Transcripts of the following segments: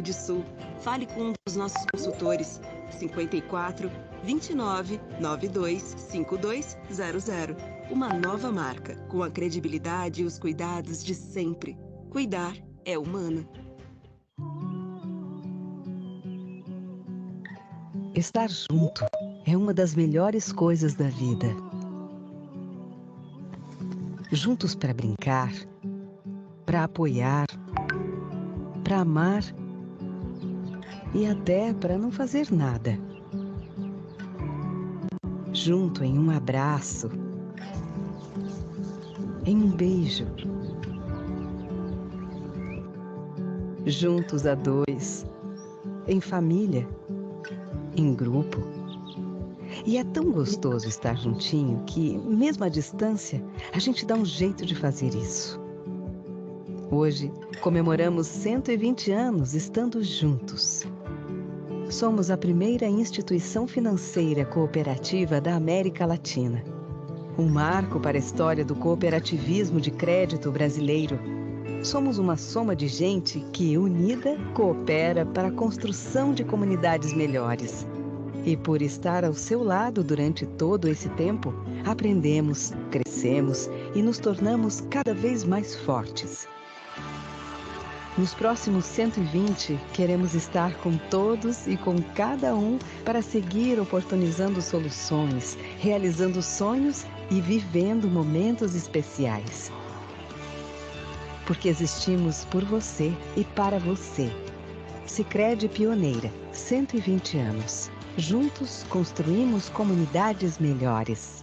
Grande do Sul. Fale com um dos nossos consultores. 54 29 92 5200. Uma nova marca, com a credibilidade e os cuidados de sempre. Cuidar é humano. Estar junto é uma das melhores coisas da vida. Juntos para brincar, para apoiar, para amar e até para não fazer nada. Junto em um abraço, em um beijo. Juntos a dois, em família, em grupo. E é tão gostoso estar juntinho que, mesmo à distância, a gente dá um jeito de fazer isso. Hoje, comemoramos 120 anos estando juntos. Somos a primeira instituição financeira cooperativa da América Latina. Um marco para a história do cooperativismo de crédito brasileiro. Somos uma soma de gente que, unida, coopera para a construção de comunidades melhores. E por estar ao seu lado durante todo esse tempo, aprendemos, crescemos e nos tornamos cada vez mais fortes. Nos próximos 120, queremos estar com todos e com cada um para seguir oportunizando soluções, realizando sonhos e vivendo momentos especiais. Porque existimos por você e para você. Sicredi Pioneira, 120 anos. Juntos construímos comunidades melhores.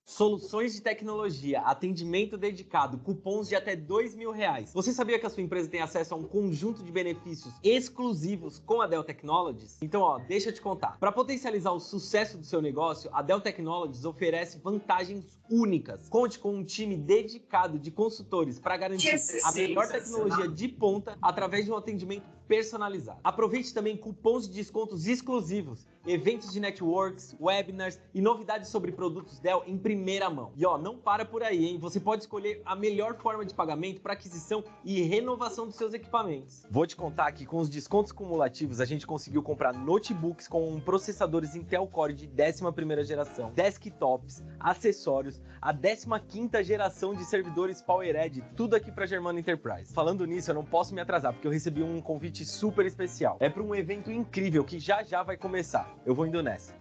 Soluções de tecnologia, atendimento dedicado, cupons de até R$2.000. Você sabia que a sua empresa tem acesso a um conjunto de benefícios exclusivos com a Dell Technologies? Então, deixa eu te contar. Para potencializar o sucesso do seu negócio, a Dell Technologies oferece vantagens únicas. Conte com um time dedicado de consultores para garantir a melhor tecnologia de ponta através de um atendimento personalizado. Aproveite também cupons de descontos exclusivos, eventos de networks, webinars e novidades sobre produtos Dell em primeira mão. E não para por aí, hein? Você pode escolher a melhor forma de pagamento para aquisição e renovação dos seus equipamentos. Vou te contar que com os descontos cumulativos a gente conseguiu comprar notebooks com processadores Intel Core de 11ª geração, desktops, acessórios, a 15ª geração de servidores PowerEdge, tudo aqui para Germano Enterprise. Falando nisso, eu não posso me atrasar porque eu recebi um convite super especial. É para um evento incrível que já vai começar. Eu vou indo nessa.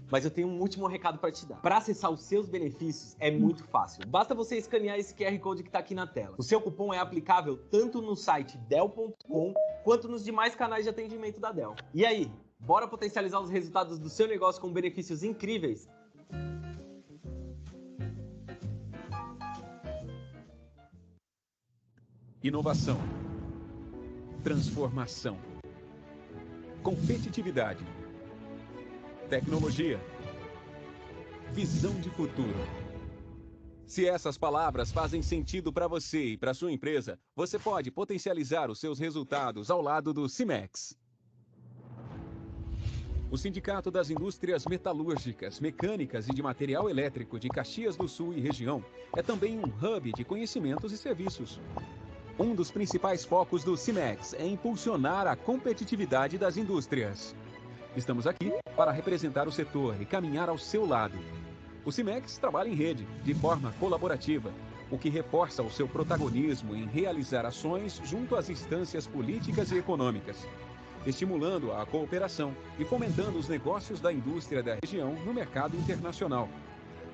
Mas eu tenho um último recado para te dar. Para acessar os seus benefícios é muito fácil. Basta você escanear esse QR Code que está aqui na tela. O seu cupom é aplicável tanto no site Dell.com quanto nos demais canais de atendimento da Dell. E aí, bora potencializar os resultados do seu negócio com benefícios incríveis? Inovação, transformação, competitividade, tecnologia, visão de futuro. Se essas palavras fazem sentido para você e para sua empresa, você pode potencializar os seus resultados ao lado do Cimex. O Sindicato das Indústrias Metalúrgicas, Mecânicas e de Material Elétrico de Caxias do Sul e região é também um hub de conhecimentos e serviços. Um dos principais focos do Cimex é impulsionar a competitividade das indústrias. Estamos aqui para representar o setor e caminhar ao seu lado. O Cimex trabalha em rede, de forma colaborativa, o que reforça o seu protagonismo em realizar ações junto às instâncias políticas e econômicas, estimulando a cooperação e fomentando os negócios da indústria da região no mercado internacional.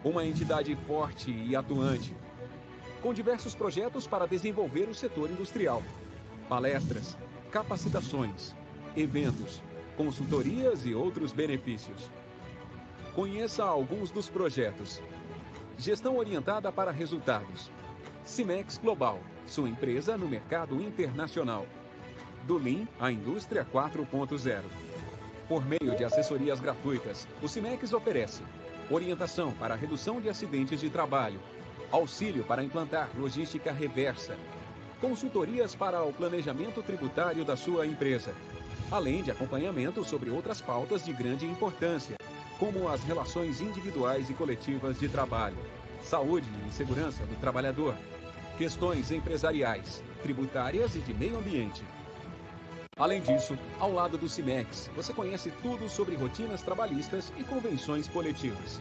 Uma entidade forte e atuante, com diversos projetos para desenvolver o setor industrial. Palestras, capacitações, eventos, consultorias e outros benefícios. Conheça alguns dos projetos. Gestão orientada para resultados. Cimex Global, sua empresa no mercado internacional. Do Lean à Indústria 4.0. Por meio de assessorias gratuitas, o Cimex oferece orientação para a redução de acidentes de trabalho, auxílio para implantar logística reversa, consultorias para o planejamento tributário da sua empresa, além de acompanhamento sobre outras pautas de grande importância, como as relações individuais e coletivas de trabalho, saúde e segurança do trabalhador, questões empresariais, tributárias e de meio ambiente. Além disso, ao lado do Cimex, você conhece tudo sobre rotinas trabalhistas e convenções coletivas.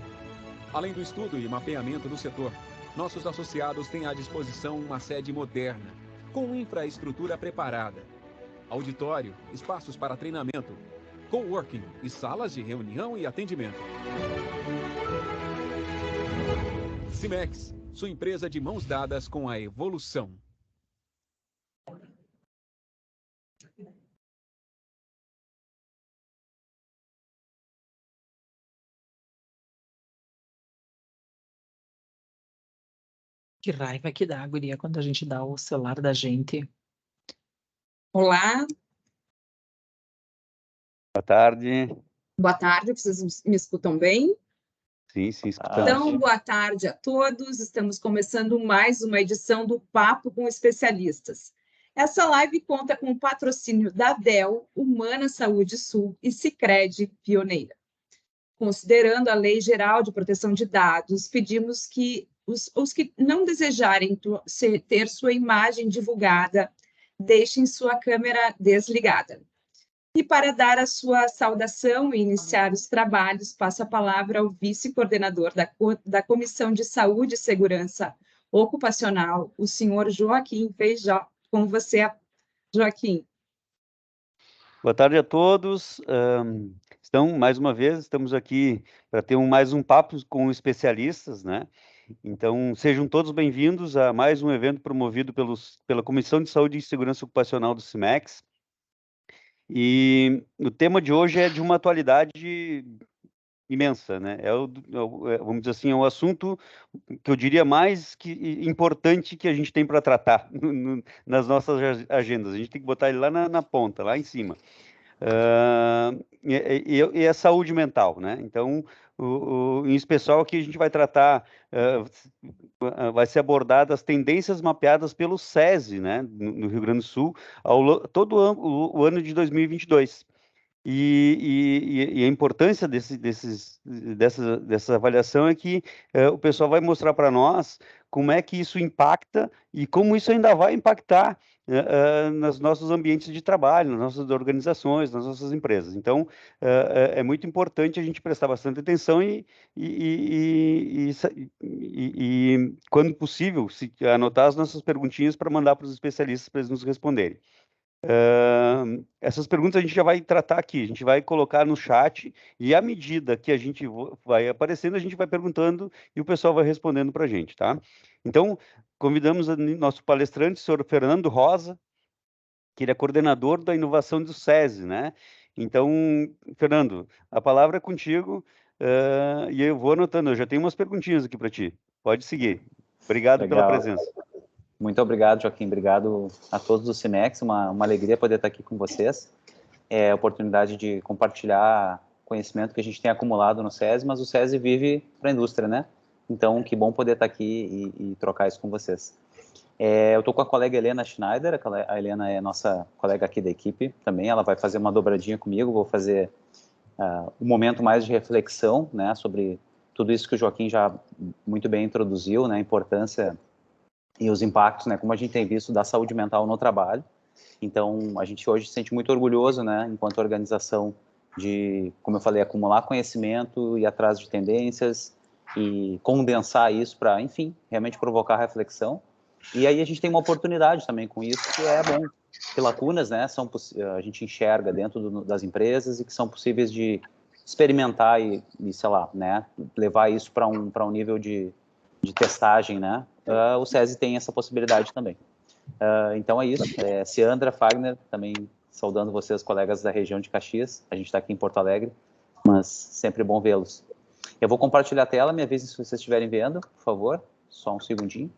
Além do estudo e mapeamento do setor, nossos associados têm à disposição uma sede moderna, com infraestrutura preparada, auditório, espaços para treinamento, coworking e salas de reunião e atendimento. Cimex, sua empresa de mãos dadas com a evolução. Que raiva que dá, guria, quando a gente dá o celular da gente. Olá, Boa tarde. boa tarde, vocês me escutam bem? Sim, escutamos. Então, boa tarde a todos. Estamos começando mais uma edição do Papo com Especialistas. Essa live conta com o patrocínio da Dell, Humana Saúde Sul e Sicredi Pioneira. Considerando a Lei Geral de Proteção de Dados, pedimos que os que não desejarem ter sua imagem divulgada, deixem sua câmera desligada. E para dar a sua saudação e iniciar os trabalhos, passo a palavra ao vice-coordenador da Comissão de Saúde e Segurança Ocupacional, o senhor Joaquim Feijó. Com você, Joaquim. Boa tarde a todos. Mais uma vez, estamos aqui para ter mais um papo com especialistas, né? Então, sejam todos bem-vindos a mais um evento promovido pela Comissão de Saúde e Segurança Ocupacional do Cimex. E o tema de hoje é de uma atualidade imensa, né? Vamos dizer assim, é um assunto que eu diria mais importante que a gente tem para tratar nas nossas agendas. A gente tem que botar ele lá na ponta, lá em cima. E a saúde mental, né? Então, em especial aqui a gente vai tratar, vai ser abordado as tendências mapeadas pelo SESI, né, no Rio Grande do Sul, todo o ano de 2022. E a importância dessa avaliação é que o pessoal vai mostrar para nós como é que isso impacta e como isso ainda vai impactar nos nossos ambientes de trabalho, nas nossas organizações, nas nossas empresas. Então, é muito importante a gente prestar bastante atenção e quando possível, anotar as nossas perguntinhas para mandar para os especialistas para eles nos responderem. Essas perguntas a gente já vai tratar aqui, a gente vai colocar no chat e à medida que a gente vai aparecendo, a gente vai perguntando e o pessoal vai respondendo para a gente, tá? Então, convidamos o nosso palestrante, o senhor Fernando Rosa, que ele é coordenador da inovação do SESI, né? Então, Fernando, a palavra é contigo e eu vou anotando, eu já tenho umas perguntinhas aqui para ti. Pode seguir. Obrigado pela presença. Muito obrigado, Joaquim. Obrigado a todos do Cimex. Uma alegria poder estar aqui com vocês. É a oportunidade de compartilhar conhecimento que a gente tem acumulado no SESI, mas o SESI vive para a indústria, né? Então, que bom poder estar aqui e trocar isso com vocês. Eu estou com a colega Helena Schneider. A Helena é nossa colega aqui da equipe também. Ela vai fazer uma dobradinha comigo. Vou fazer um momento mais de reflexão, né, sobre tudo isso que o Joaquim já muito bem introduziu, né, a importância e os impactos, né, como a gente tem visto da saúde mental no trabalho. Então, a gente hoje se sente muito orgulhoso, né, enquanto organização, de, como eu falei, acumular conhecimento, ir atrás de tendências e condensar isso para, enfim, realmente provocar reflexão. E aí a gente tem uma oportunidade também com isso, que é bom, que lacunas, né, a gente enxerga dentro das empresas e que são possíveis de experimentar e sei lá, né, levar isso para um nível de testagem, né. O SESI tem essa possibilidade também. Então é isso. Ciandra, Fagner, também saudando vocês, colegas da região de Caxias. A gente está aqui em Porto Alegre, mas sempre bom vê-los. Eu vou compartilhar a tela, me avisem se vocês estiverem vendo, por favor. Só um segundinho.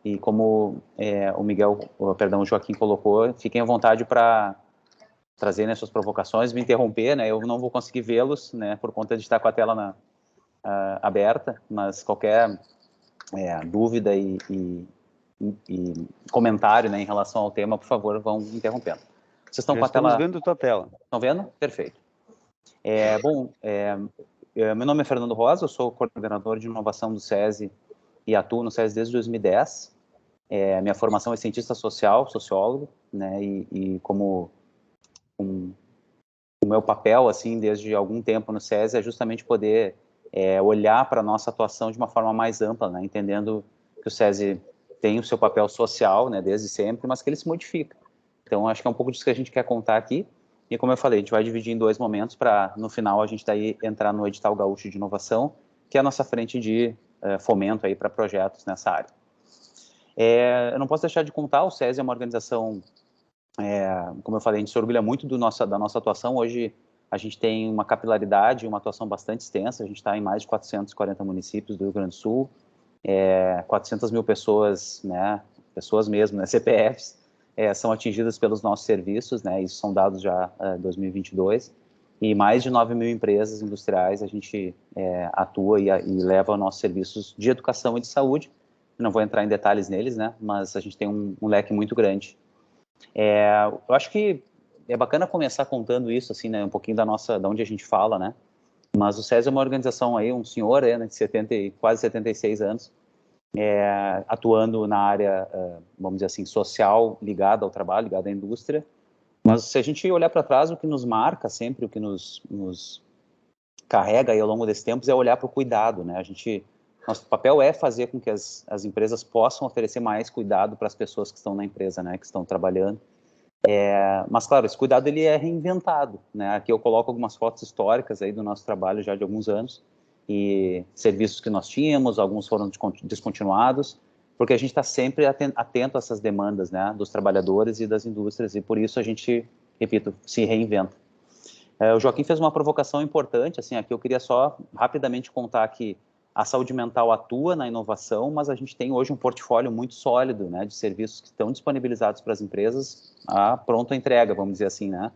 E como o Joaquim colocou, fiquem à vontade para trazer, né, suas provocações, me interromper, né, eu não vou conseguir vê-los, né, por conta de estar com a tela aberta, mas qualquer dúvida e comentário, né, em relação ao tema, por favor, vão me interrompendo. Vocês estão com a tela... Estamos vendo a tua tela. Estão vendo? Perfeito. meu nome é Fernando Rosa, eu sou coordenador de inovação do SESI e atuo no SESI desde 2010. Minha formação é cientista social, sociólogo, né, e como o meu papel, assim, desde algum tempo no SESI é justamente poder olhar para a nossa atuação de uma forma mais ampla, né, entendendo que o SESI tem o seu papel social, né, desde sempre, mas que ele se modifica. Então, acho que é um pouco disso que a gente quer contar aqui. E como eu falei, a gente vai dividir em 2 momentos para, no final, a gente daí entrar no Edital Gaúcho de Inovação, que é a nossa frente de fomento aí para projetos nessa área. Eu não posso deixar de contar, o SESI é uma organização, como eu falei, a gente se orgulha muito da nossa atuação. Hoje, a gente tem uma capilaridade, uma atuação bastante extensa, a gente está em mais de 440 municípios do Rio Grande do Sul, 400 mil pessoas, né, pessoas mesmo, né, CPFs, são atingidas pelos nossos serviços, né, isso são dados já 2022, e mais de 9 mil empresas industriais a gente atua e leva nossos serviços de educação e de saúde. Não vou entrar em detalhes neles, né, mas a gente tem um leque muito grande. Eu acho que é bacana começar contando isso, assim, né, um pouquinho da onde a gente fala, né, mas o SESI é uma organização aí, um senhor, né, de quase 76 anos, atuando na área, vamos dizer assim, social, ligada ao trabalho, ligada à indústria. Mas se a gente olhar para trás, o que nos marca sempre, o que nos carrega aí ao longo desses tempos é olhar para o cuidado, né? Nosso papel é fazer com que as empresas possam oferecer mais cuidado para as pessoas que estão na empresa, né, que estão trabalhando. Mas, claro, esse cuidado ele é reinventado, né? Aqui eu coloco algumas fotos históricas aí do nosso trabalho já de alguns anos, e serviços que nós tínhamos, alguns foram descontinuados, porque a gente está sempre atento a essas demandas, né, dos trabalhadores e das indústrias, e por isso a gente, repito, se reinventa. O Joaquim fez uma provocação importante, assim, aqui eu queria só rapidamente contar que a saúde mental atua na inovação, mas a gente tem hoje um portfólio muito sólido, né, de serviços que estão disponibilizados para as empresas a pronta entrega, vamos dizer assim, né,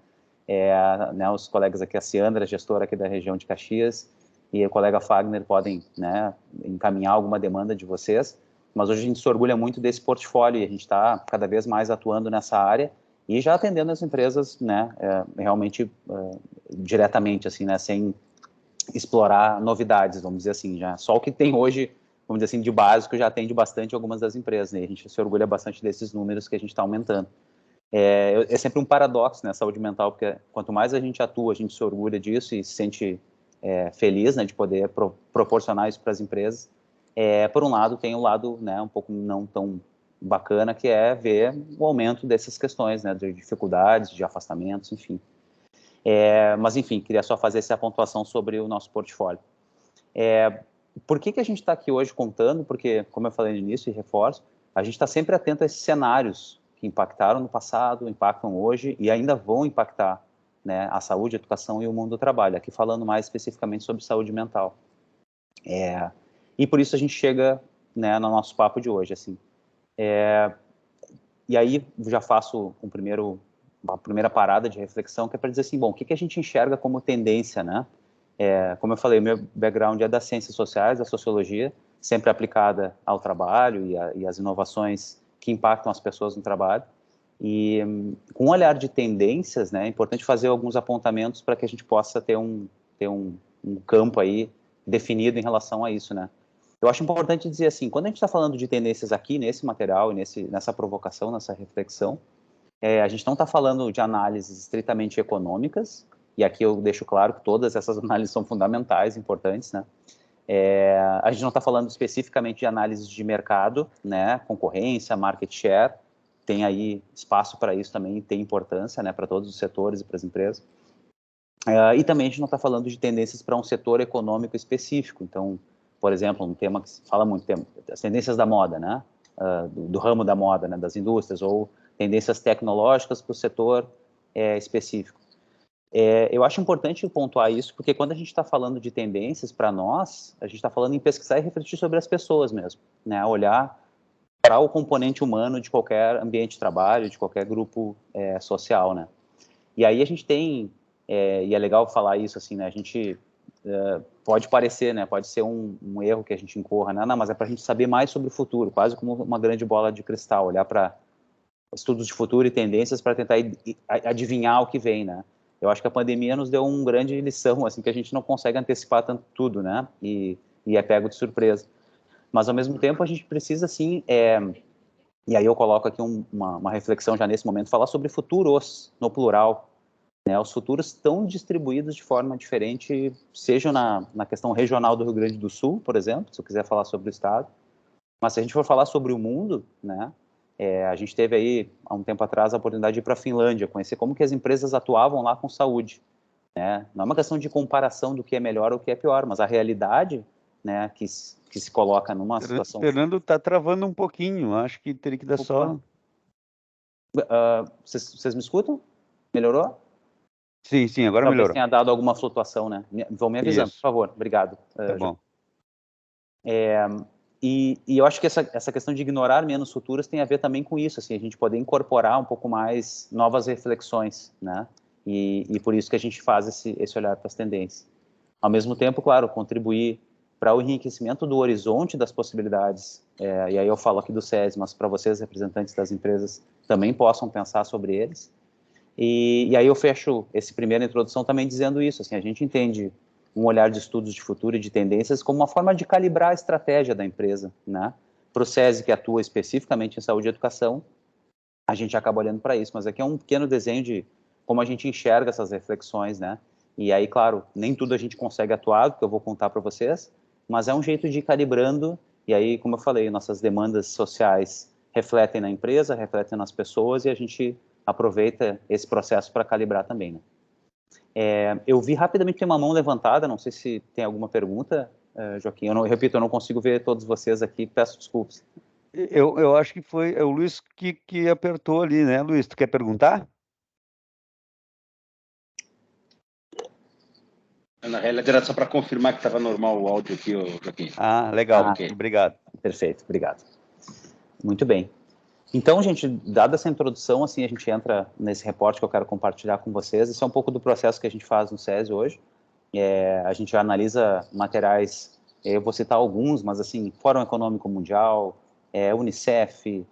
os colegas aqui, a Ciandra, gestora aqui da região de Caxias, e o colega Fagner podem, né, encaminhar alguma demanda de vocês, mas hoje a gente se orgulha muito desse portfólio e a gente está cada vez mais atuando nessa área e já atendendo as empresas, né, realmente diretamente, assim, né, sem explorar novidades, vamos dizer assim, já só o que tem hoje, vamos dizer assim, de básico já atende bastante algumas das empresas, né, a gente se orgulha bastante desses números que a gente está aumentando. É sempre um paradoxo, né, saúde mental, porque quanto mais a gente atua, a gente se orgulha disso e se sente feliz, né, de poder proporcionar isso para as empresas. Por um lado, tem o lado, né, um pouco não tão bacana, que é ver o aumento dessas questões, né, de dificuldades, de afastamentos, enfim. Mas, enfim, queria só fazer essa pontuação sobre o nosso portfólio. Por que a gente está aqui hoje contando? Porque, como eu falei no início e reforço, a gente está sempre atento a esses cenários que impactaram no passado, impactam hoje e ainda vão impactar, né, a saúde, a educação e o mundo do trabalho, aqui falando mais especificamente sobre saúde mental. E por isso a gente chega, né, no nosso papo de hoje, assim. E aí já faço uma primeira parada de reflexão, que é para dizer assim, bom, o que a gente enxerga como tendência, né? Como eu falei, o meu background é das ciências sociais, da sociologia, sempre aplicada ao trabalho e às inovações que impactam as pessoas no trabalho. E com um olhar de tendências, né, é importante fazer alguns apontamentos para que a gente possa ter um campo aí definido em relação a isso, né. Eu acho importante dizer assim, quando a gente está falando de tendências aqui, nesse material, nessa provocação, nessa reflexão, a gente não está falando de análises estritamente econômicas, e aqui eu deixo claro que todas essas análises são fundamentais, importantes, né. A gente não está falando especificamente de análises de mercado, né, concorrência, market share, tem aí espaço para isso também, tem importância, né, para todos os setores e para as empresas. E também a gente não está falando de tendências para um setor econômico específico. Então, por exemplo, um tema que se fala muito, as tendências da moda, né, do ramo da moda, né, das indústrias, ou tendências tecnológicas para o setor específico. Eu acho importante pontuar isso, porque quando a gente está falando de tendências, para nós, a gente está falando em pesquisar e refletir sobre as pessoas mesmo, né, olhar para o componente humano de qualquer ambiente de trabalho, de qualquer grupo social, né. E aí a gente tem, e é legal falar isso, assim, né, a gente pode parecer, né, pode ser um erro que a gente incorra, né, não, mas é para a gente saber mais sobre o futuro, quase como uma grande bola de cristal, olhar para estudos de futuro e tendências para tentar adivinhar o que vem, né. eu acho que a pandemia nos deu uma grande lição, assim, que a gente não consegue antecipar tanto tudo, né? E é pego de surpresa. Mas, ao mesmo tempo, a gente precisa, assim, e aí eu coloco aqui uma reflexão já nesse momento, falar sobre futuros, no plural, né? Os futuros estão distribuídos de forma diferente, seja na questão regional do Rio Grande do Sul, por exemplo, se eu quiser falar sobre o estado, mas se a gente for falar sobre o mundo, né? A gente teve aí, há um tempo atrás, a oportunidade de ir para a Finlândia, conhecer como que as empresas atuavam lá com saúde, né? Não é uma questão de comparação do que é melhor ou o que é pior, mas a realidade, né, que se coloca numa situação... Fernando, está travando um pouquinho, acho que teria que dar só... Vocês me escutam? Melhorou? Sim, agora Talvez melhorou. tenha dado alguma flutuação, né? Vão me avisando, por favor. Obrigado. Tá bom. E eu acho que essa questão de ignorar menos futuras tem a ver também com isso, assim, a gente poder incorporar um pouco mais novas reflexões, né? E por isso que a gente faz esse olhar para as tendências. Ao mesmo tempo, claro, contribuir para o enriquecimento do horizonte das possibilidades, e aí eu falo aqui do SESI, mas para vocês, representantes das empresas, também possam pensar sobre eles. E aí eu fecho essa primeira introdução também dizendo isso, assim, a gente entende um olhar de estudos de futuro e de tendências como uma forma de calibrar a estratégia da empresa, né? Para o SESI, que atua especificamente em saúde e educação, a gente acaba olhando para isso, mas aqui é um pequeno desenho de como a gente enxerga essas reflexões, né? E aí, claro, nem tudo a gente consegue atuar, que eu vou contar para vocês, mas é um jeito de ir calibrando, e aí, como eu falei, nossas demandas sociais refletem na empresa, refletem nas pessoas, e a gente aproveita esse processo para calibrar também, né? Eu vi rapidamente, tem uma mão levantada, não sei se tem alguma pergunta, Joaquim, eu repito, eu não consigo ver todos vocês aqui, peço desculpas. Eu acho que foi o Luiz que apertou ali, né? Luiz, tu quer perguntar? Na realidade, era só para confirmar que estava normal o áudio aqui, Joaquim. Legal, ok. Obrigado. Perfeito, obrigado. Muito bem. Então, gente, dada essa introdução, assim, a gente entra nesse reporte que eu quero compartilhar com vocês. Isso é um pouco do processo que a gente faz no SESI hoje. A gente analisa materiais, eu vou citar alguns, mas assim, Fórum Econômico Mundial, Unicef,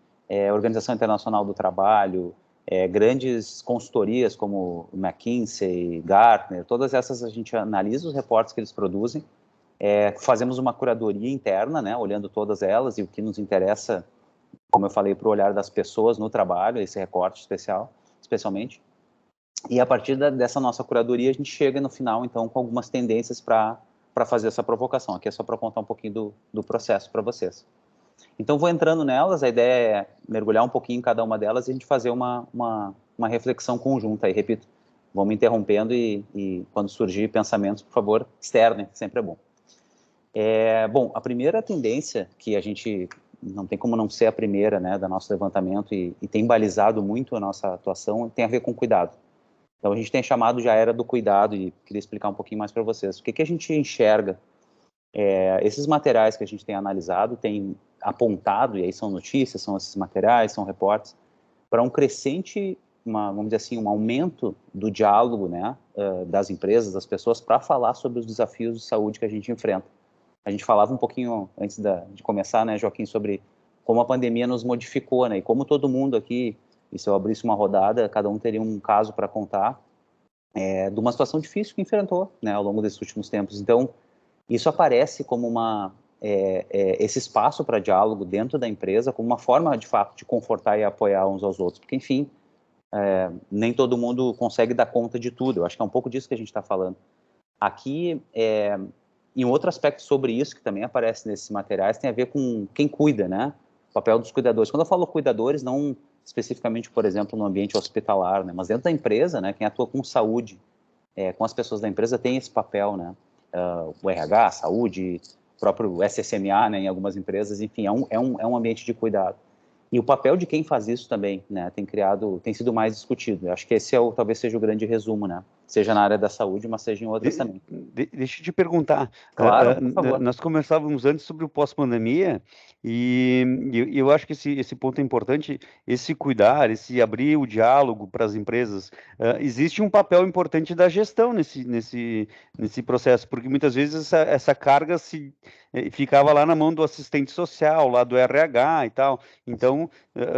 Organização Internacional do Trabalho, grandes consultorias como McKinsey, Gartner, todas essas a gente analisa os reportes que eles produzem, fazemos uma curadoria interna, né, olhando todas elas e o que nos interessa, como eu falei, para o olhar das pessoas no trabalho, esse recorte especialmente. E a partir dessa nossa curadoria, a gente chega no final, então, com algumas tendências para fazer essa provocação. Aqui é só para contar um pouquinho do processo para vocês. Então, vou entrando nelas, a ideia é mergulhar um pouquinho em cada uma delas e a gente fazer uma reflexão conjunta. E, repito, vão me interrompendo e quando surgir pensamentos, por favor, externem, sempre é bom. Bom, a primeira tendência que a gente... não tem como não ser a primeira, né, do nosso levantamento e tem balizado muito a nossa atuação, tem a ver com cuidado. Então, a gente tem chamado já a era do cuidado e queria explicar um pouquinho mais para vocês. O que a gente enxerga? Esses materiais que a gente tem analisado, tem apontado, e aí são notícias, são esses materiais, são reportes, para um crescente, vamos dizer assim, um aumento do diálogo, né, das empresas, das pessoas, para falar sobre os desafios de saúde que a gente enfrenta. A gente falava um pouquinho antes de começar, né, Joaquim, sobre como a pandemia nos modificou, né, e como todo mundo aqui, e se eu abrisse uma rodada, cada um teria um caso para contar, de uma situação difícil que enfrentou, né, ao longo desses últimos tempos. Então, isso aparece como esse espaço para diálogo dentro da empresa, como uma forma, de fato, de confortar e apoiar uns aos outros, porque, enfim, nem todo mundo consegue dar conta de tudo. Eu acho que é um pouco disso que a gente está falando. Aqui, em outro aspecto sobre isso, que também aparece nesses materiais, tem a ver com quem cuida, né? O papel dos cuidadores. Quando eu falo cuidadores, não especificamente, por exemplo, no ambiente hospitalar, né? Mas dentro da empresa, né? Quem atua com saúde, com as pessoas da empresa, tem esse papel, né? O RH, a saúde, o próprio SSMA, né? Em algumas empresas, enfim, é um ambiente de cuidado. E o papel de quem faz isso também, né? Tem sido mais discutido. Eu acho que esse talvez seja o grande resumo, né? Seja na área da saúde, mas seja em outras também. deixa eu te perguntar. Claro, por favor. Nós conversávamos antes sobre o pós-pandemia e eu acho que esse ponto é importante, esse cuidar, esse abrir o diálogo para as empresas. Existe um papel importante da gestão nesse processo, porque muitas vezes essa carga ficava lá na mão do assistente social, lá do RH e tal. Então,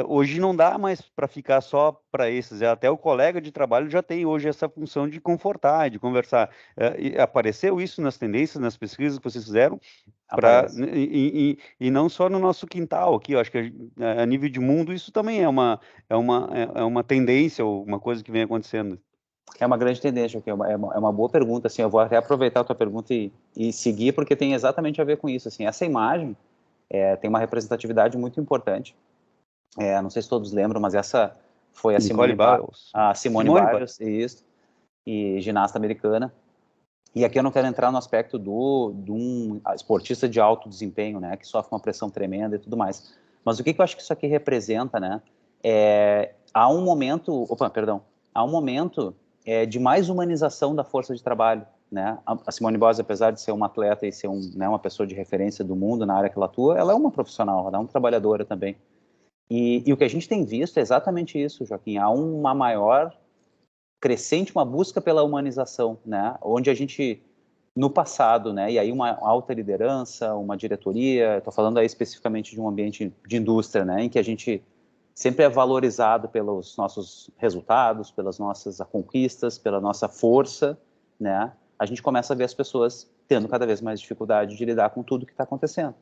hoje não dá mais para ficar só para esses. Até o colega de trabalho já tem hoje essa função de confortar, de conversar. Apareceu isso nas tendências, nas pesquisas que vocês fizeram, e não só no nosso quintal aqui. Eu acho que a nível de mundo isso também é uma tendência, ou uma coisa que vem acontecendo. É uma grande tendência, é uma boa pergunta, assim, eu vou até aproveitar a tua pergunta e seguir, porque tem exatamente a ver com isso, assim, essa imagem tem uma representatividade muito importante, não sei se todos lembram, mas essa foi a Simone Biles, isso, e ginasta americana, e aqui eu não quero entrar no aspecto de um esportista de alto desempenho, né, que sofre uma pressão tremenda e tudo mais, mas o que eu acho que isso aqui representa, né, há um momento de mais humanização da força de trabalho, né? A Simone Biles, apesar de ser uma atleta e ser uma pessoa de referência do mundo na área que ela atua, ela é uma profissional, ela é uma trabalhadora também. E o que a gente tem visto é exatamente isso, Joaquim. Há uma maior crescente, uma busca pela humanização, né? Onde a gente, no passado, né? E aí uma alta liderança, uma diretoria, estou falando aí especificamente de um ambiente de indústria, né? Em que a gente sempre é valorizado pelos nossos resultados, pelas nossas conquistas, pela nossa força, né? A gente começa a ver as pessoas tendo cada vez mais dificuldade de lidar com tudo que está acontecendo.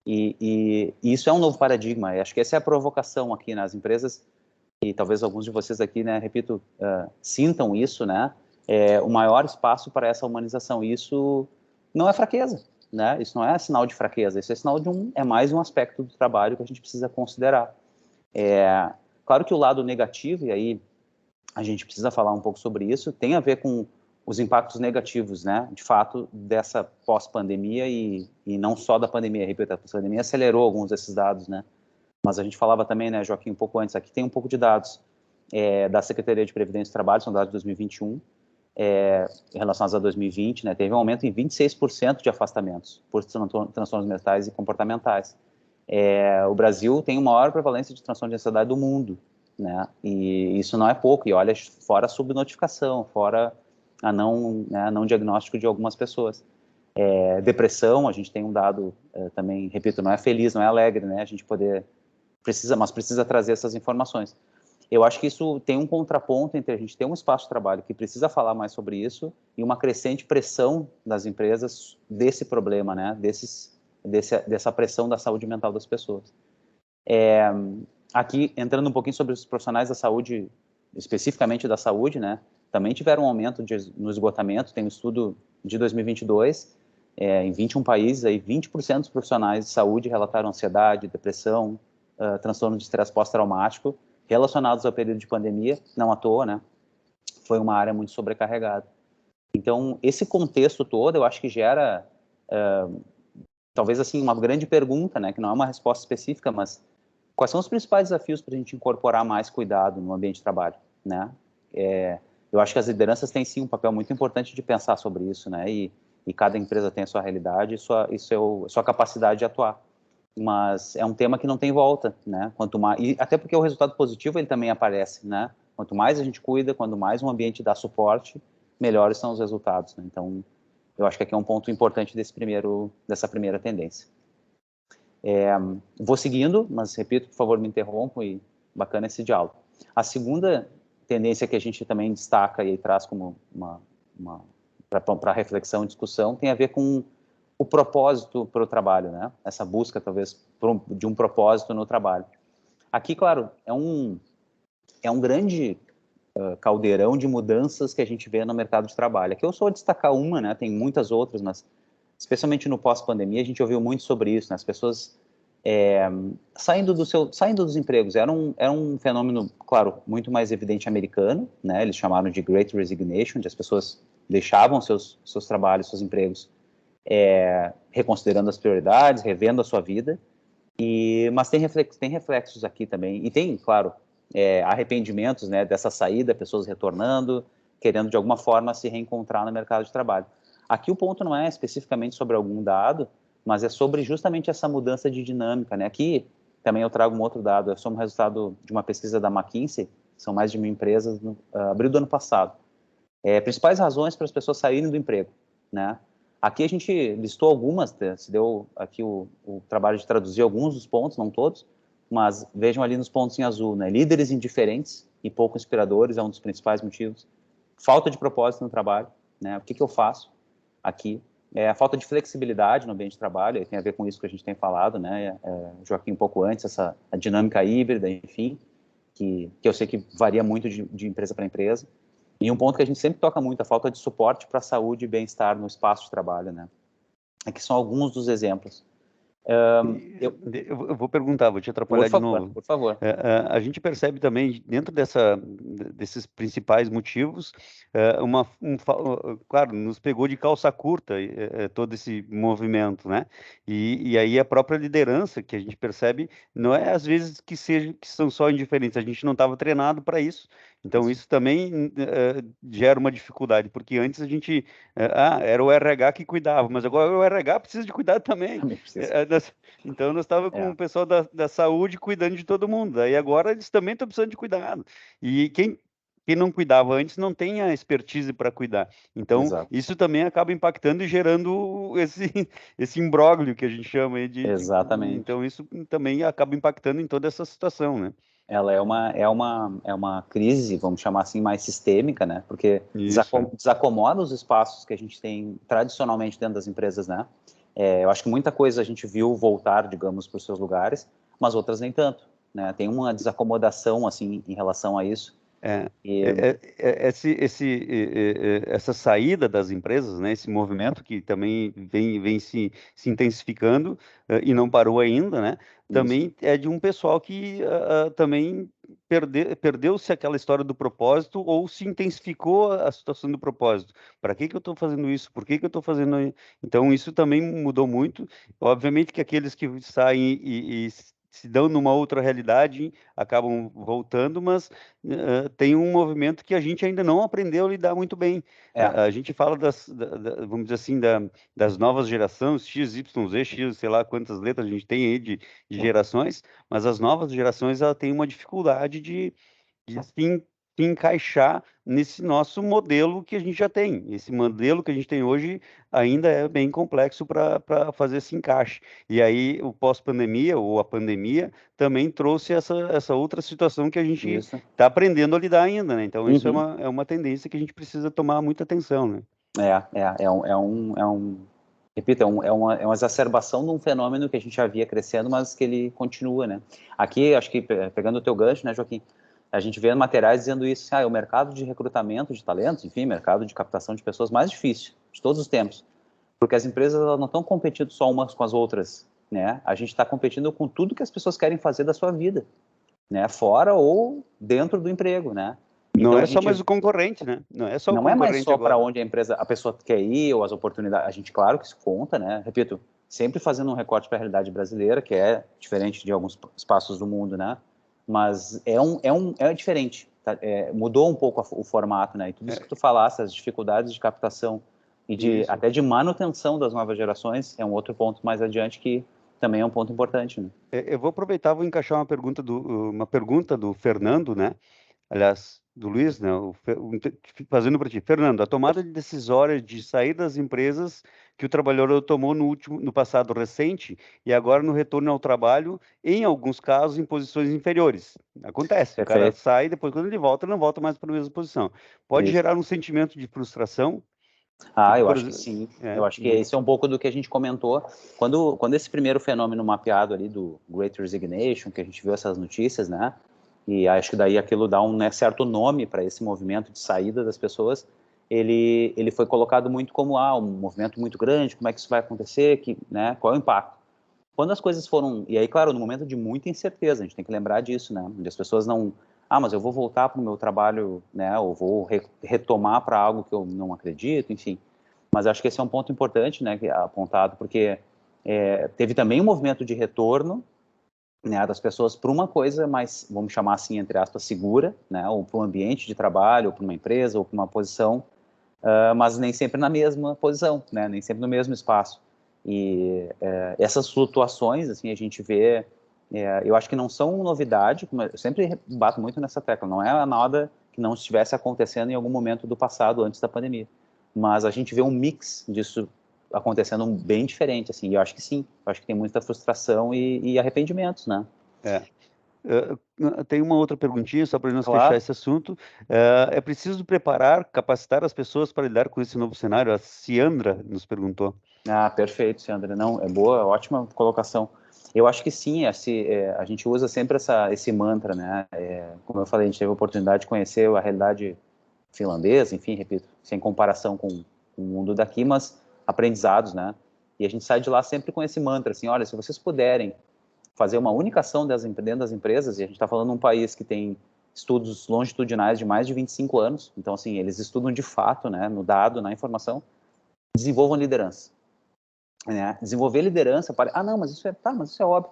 E isso é um novo paradigma. E acho que essa é a provocação aqui nas empresas, e talvez alguns de vocês aqui, né, repito, sintam isso, né? O maior espaço para essa humanização. Isso não é fraqueza, né? Isso não é sinal de fraqueza. Isso é sinal é mais um aspecto do trabalho que a gente precisa considerar. Claro que o lado negativo, e aí a gente precisa falar um pouco sobre isso, tem a ver com os impactos negativos, né, de fato, dessa pós-pandemia e não só da pandemia, repito, a pandemia acelerou alguns desses dados, né, mas a gente falava também, né, Joaquim, um pouco antes, aqui tem um pouco de dados da Secretaria de Previdência e Trabalho, são dados de 2021, relacionados a 2020, né, teve um aumento em 26% de afastamentos por transtornos mentais e comportamentais. O Brasil tem a maior prevalência de transtorno de ansiedade do mundo, né? E isso não é pouco, e olha, fora a subnotificação, fora a não diagnóstico de algumas pessoas. Depressão, a gente tem um dado também, repito, não é feliz, não é alegre, né? A gente precisa trazer essas informações. Eu acho que isso tem um contraponto entre a gente ter um espaço de trabalho que precisa falar mais sobre isso e uma crescente pressão das empresas desse problema, né? Dessa pressão da saúde mental das pessoas. Aqui, entrando um pouquinho sobre os profissionais da saúde, especificamente da saúde, né, também tiveram um aumento no esgotamento. Tem um estudo de 2022, em 21 países, aí 20% dos profissionais de saúde relataram ansiedade, depressão, transtorno de estresse pós-traumático, relacionados ao período de pandemia, não à toa, né, foi uma área muito sobrecarregada. Então, esse contexto todo, eu acho que gera... talvez, assim, uma grande pergunta, né, que não é uma resposta específica, mas quais são os principais desafios para a gente incorporar mais cuidado no ambiente de trabalho, né? Eu acho que as lideranças têm, sim, um papel muito importante de pensar sobre isso, né? E cada empresa tem a sua realidade e sua capacidade de atuar. Mas é um tema que não tem volta, né? Quanto mais, e até porque o resultado positivo, ele também aparece, né? Quanto mais a gente cuida, quanto mais um ambiente dá suporte, melhores são os resultados, né? Então, eu acho que aqui é um ponto importante dessa primeira tendência. Vou seguindo, mas repito, por favor, me interrompam, e bacana esse diálogo. A segunda tendência que a gente também destaca e traz como para reflexão e discussão tem a ver com o propósito para o trabalho, né? Essa busca, talvez, de um propósito no trabalho. Aqui, claro, é um grande caldeirão de mudanças que a gente vê no mercado de trabalho. Aqui eu só vou destacar uma, né? Tem muitas outras, mas especialmente no pós-pandemia a gente ouviu muito sobre isso, né? As pessoas saindo dos empregos. Era um fenômeno, claro, muito mais evidente americano, né? Eles chamaram de Great Resignation, onde as pessoas deixavam seus trabalhos, seus empregos, reconsiderando as prioridades, revendo a sua vida. Mas tem reflexos aqui também, e tem, claro, arrependimentos, né, dessa saída, pessoas retornando, querendo de alguma forma se reencontrar no mercado de trabalho. Aqui o ponto não é especificamente sobre algum dado, mas é sobre justamente essa mudança de dinâmica, né? Aqui também eu trago um outro dado, é sobre um resultado de uma pesquisa da McKinsey, são mais de 1.000 empresas, no abril do ano passado. Principais razões para as pessoas saírem do emprego, né? Aqui a gente listou algumas, se deu aqui o trabalho de traduzir alguns dos pontos, não todos, mas vejam ali nos pontos em azul, né? Líderes indiferentes e pouco inspiradores é um dos principais motivos. Falta de propósito no trabalho, né? O que eu faço aqui? A falta de flexibilidade no ambiente de trabalho, tem a ver com isso que a gente tem falado, né? Joaquim, um pouco antes, a dinâmica híbrida, enfim, que eu sei que varia muito de empresa para empresa. E um ponto que a gente sempre toca muito, a falta de suporte para a saúde e bem-estar no espaço de trabalho, né? Aqui são alguns dos exemplos. Eu vou perguntar, vou te atrapalhar de novo. Por favor. A gente percebe também, dentro desses principais motivos, claro, nos pegou de calça curta todo esse movimento, né? E aí a própria liderança, que a gente percebe, não é às vezes que são só indiferentes, a gente não estava treinado para isso. Então, isso também gera uma dificuldade, porque antes a gente... era o RH que cuidava, mas agora o RH precisa de cuidado também. Então, nós estávamos com o pessoal da saúde cuidando de todo mundo. Aí agora eles também estão precisando de cuidado. E quem não cuidava antes não tem a expertise para cuidar. Então, isso também acaba impactando e gerando esse imbróglio que a gente chama aí de... Exatamente. Então, isso também acaba impactando em toda essa situação, né? Ela é uma crise, vamos chamar assim, mais sistêmica, né? Porque desacomoda os espaços que a gente tem tradicionalmente dentro das empresas, né? Eu acho que muita coisa a gente viu voltar, digamos, para os seus lugares, mas outras nem tanto, né? Tem uma desacomodação, assim, em relação a isso. Essa saída das empresas, né? Esse movimento que também vem se intensificando e não parou ainda, né? Também é de um pessoal que também perdeu-se aquela história do propósito ou se intensificou a situação do propósito. Para que eu estou fazendo isso? Por que eu estou fazendo isso? Então, isso também mudou muito. Obviamente que aqueles que saem e se dão numa outra realidade, acabam voltando, mas tem um movimento que a gente ainda não aprendeu a lidar muito bem. A gente fala vamos dizer assim, das novas gerações, X, Y, Z, X, sei lá quantas letras a gente tem aí de gerações, mas as novas gerações ela têm uma dificuldade de se encaixar nesse nosso modelo que a gente já tem. Esse modelo que a gente tem hoje ainda é bem complexo para fazer esse encaixe. E aí o pós-pandemia ou a pandemia também trouxe essa outra situação que a gente está aprendendo a lidar ainda, né? Então isso é uma tendência que a gente precisa tomar muita atenção, né? Repito, é uma exacerbação de um fenômeno que a gente já via crescendo, mas que ele continua, né? Aqui, acho que pegando o teu gancho, né, Joaquim, a gente vê materiais dizendo isso, o mercado de recrutamento de talentos, enfim, mercado de captação de pessoas mais difícil de todos os tempos, porque as empresas elas não estão competindo só umas com as outras, né? A gente está competindo com tudo que as pessoas querem fazer da sua vida, né? Fora ou dentro do emprego, né? Não é só mais o concorrente, né? Não é só o concorrente. Não é mais só para onde a pessoa quer ir ou as oportunidades. A gente, claro que isso conta, né? Repito, sempre fazendo um recorte para a realidade brasileira, que é diferente de alguns espaços do mundo, né? Mas é diferente, tá? Mudou um pouco o formato, né? E tudo isso que tu falaste, as dificuldades de captação e até de manutenção das novas gerações, é um outro ponto mais adiante que também é um ponto importante, né? Eu vou aproveitar, vou encaixar uma pergunta do Fernando, né? Aliás, do Luiz, né? Fazendo para ti. Fernando, a tomada decisória de sair das empresas que o trabalhador tomou no passado recente e agora no retorno ao trabalho, em alguns casos, em posições inferiores. Acontece, o cara sai, depois quando ele volta, não volta mais para a mesma posição. Pode gerar um sentimento de frustração? Eu acho que sim. Eu acho que esse é um pouco do que a gente comentou. Quando esse primeiro fenômeno mapeado ali do Great Resignation, que a gente viu essas notícias, né? E acho que daí aquilo dá um certo nome para esse movimento de saída das pessoas, ele foi colocado muito como um movimento muito grande, como é que isso vai acontecer, né, qual é o impacto. Quando as coisas foram... E aí, claro, no momento de muita incerteza, a gente tem que lembrar disso, né, onde as pessoas não... mas eu vou voltar para o meu trabalho, né, ou vou retomar para algo que eu não acredito, enfim. Mas acho que esse é um ponto importante, né, apontado, porque teve também um movimento de retorno, né, das pessoas para uma coisa mais, vamos chamar assim, entre aspas, segura, né, ou para um ambiente de trabalho, ou para uma empresa, ou para uma posição mas nem sempre na mesma posição, né? Nem sempre no mesmo espaço. E essas flutuações, assim, a gente vê, eu acho que não são novidade, eu sempre bato muito nessa tecla, não é nada que não estivesse acontecendo em algum momento do passado, antes da pandemia. Mas a gente vê um mix disso acontecendo bem diferente, assim, e eu acho que sim, eu acho que tem muita frustração e arrependimentos, né? Tem uma outra perguntinha, só para nós Claro. fechar esse assunto. É preciso preparar, capacitar as pessoas para lidar com esse novo cenário? A Ciandra nos perguntou. Perfeito, Ciandra. Não, é boa, ótima colocação. Eu acho que sim, a gente usa sempre esse mantra, né? Como eu falei, a gente teve a oportunidade de conhecer a realidade finlandesa, enfim, repito, sem comparação com o mundo daqui, mas aprendizados, né? E a gente sai de lá sempre com esse mantra, assim, olha, se vocês puderem fazer uma única ação dentro das empresas, e a gente está falando de um país que tem estudos longitudinais de mais de 25 anos, então, assim, eles estudam de fato, né, no dado, na informação, desenvolvam liderança. Né? Desenvolver liderança, não, mas isso é óbvio.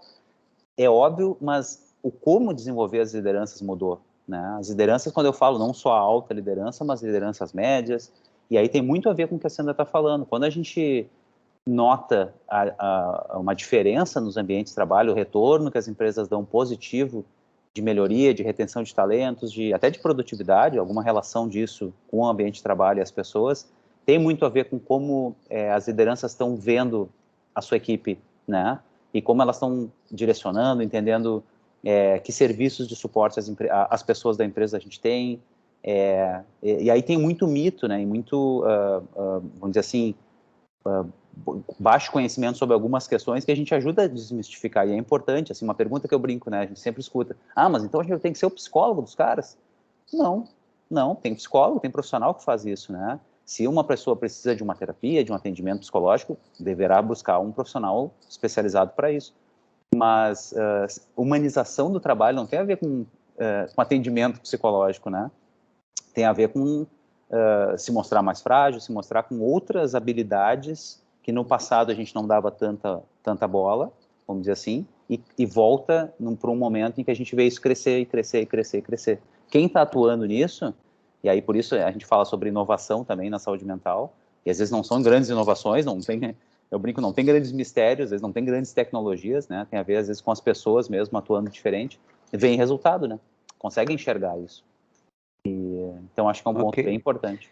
É óbvio, mas o como desenvolver as lideranças mudou, né? As lideranças, quando eu falo, não só a alta liderança, mas lideranças médias, e aí tem muito a ver com o que a Sandra está falando. Quando a gente nota uma diferença nos ambientes de trabalho, o retorno que as empresas dão positivo de melhoria, de retenção de talentos, até de produtividade, alguma relação disso com o ambiente de trabalho e as pessoas, tem muito a ver com como as lideranças estão vendo a sua equipe, né? E como elas estão direcionando, entendendo que serviços de suporte as pessoas da empresa a gente tem. E aí tem muito mito, né? E muito, vamos dizer assim, baixo conhecimento sobre algumas questões que a gente ajuda a desmistificar. E é importante, assim, uma pergunta que eu brinco, né? A gente sempre escuta. Mas então a gente tem que ser o psicólogo dos caras? Não, tem psicólogo, tem profissional que faz isso, né? Se uma pessoa precisa de uma terapia, de um atendimento psicológico, deverá buscar um profissional especializado para isso. Mas humanização do trabalho não tem a ver com atendimento psicológico, né? Tem a ver com se mostrar mais frágil, se mostrar com outras habilidades que no passado a gente não dava tanta bola, vamos dizer assim, e volta para um momento em que a gente vê isso crescer e crescer e crescer e crescer. Quem está atuando nisso, e aí por isso a gente fala sobre inovação também na saúde mental, e às vezes não são grandes inovações, eu brinco, não tem grandes mistérios, às vezes não tem grandes tecnologias, né? Tem a ver às vezes com as pessoas mesmo atuando diferente, e vem resultado, né? Conseguem enxergar isso. Então acho que é um ponto bem importante.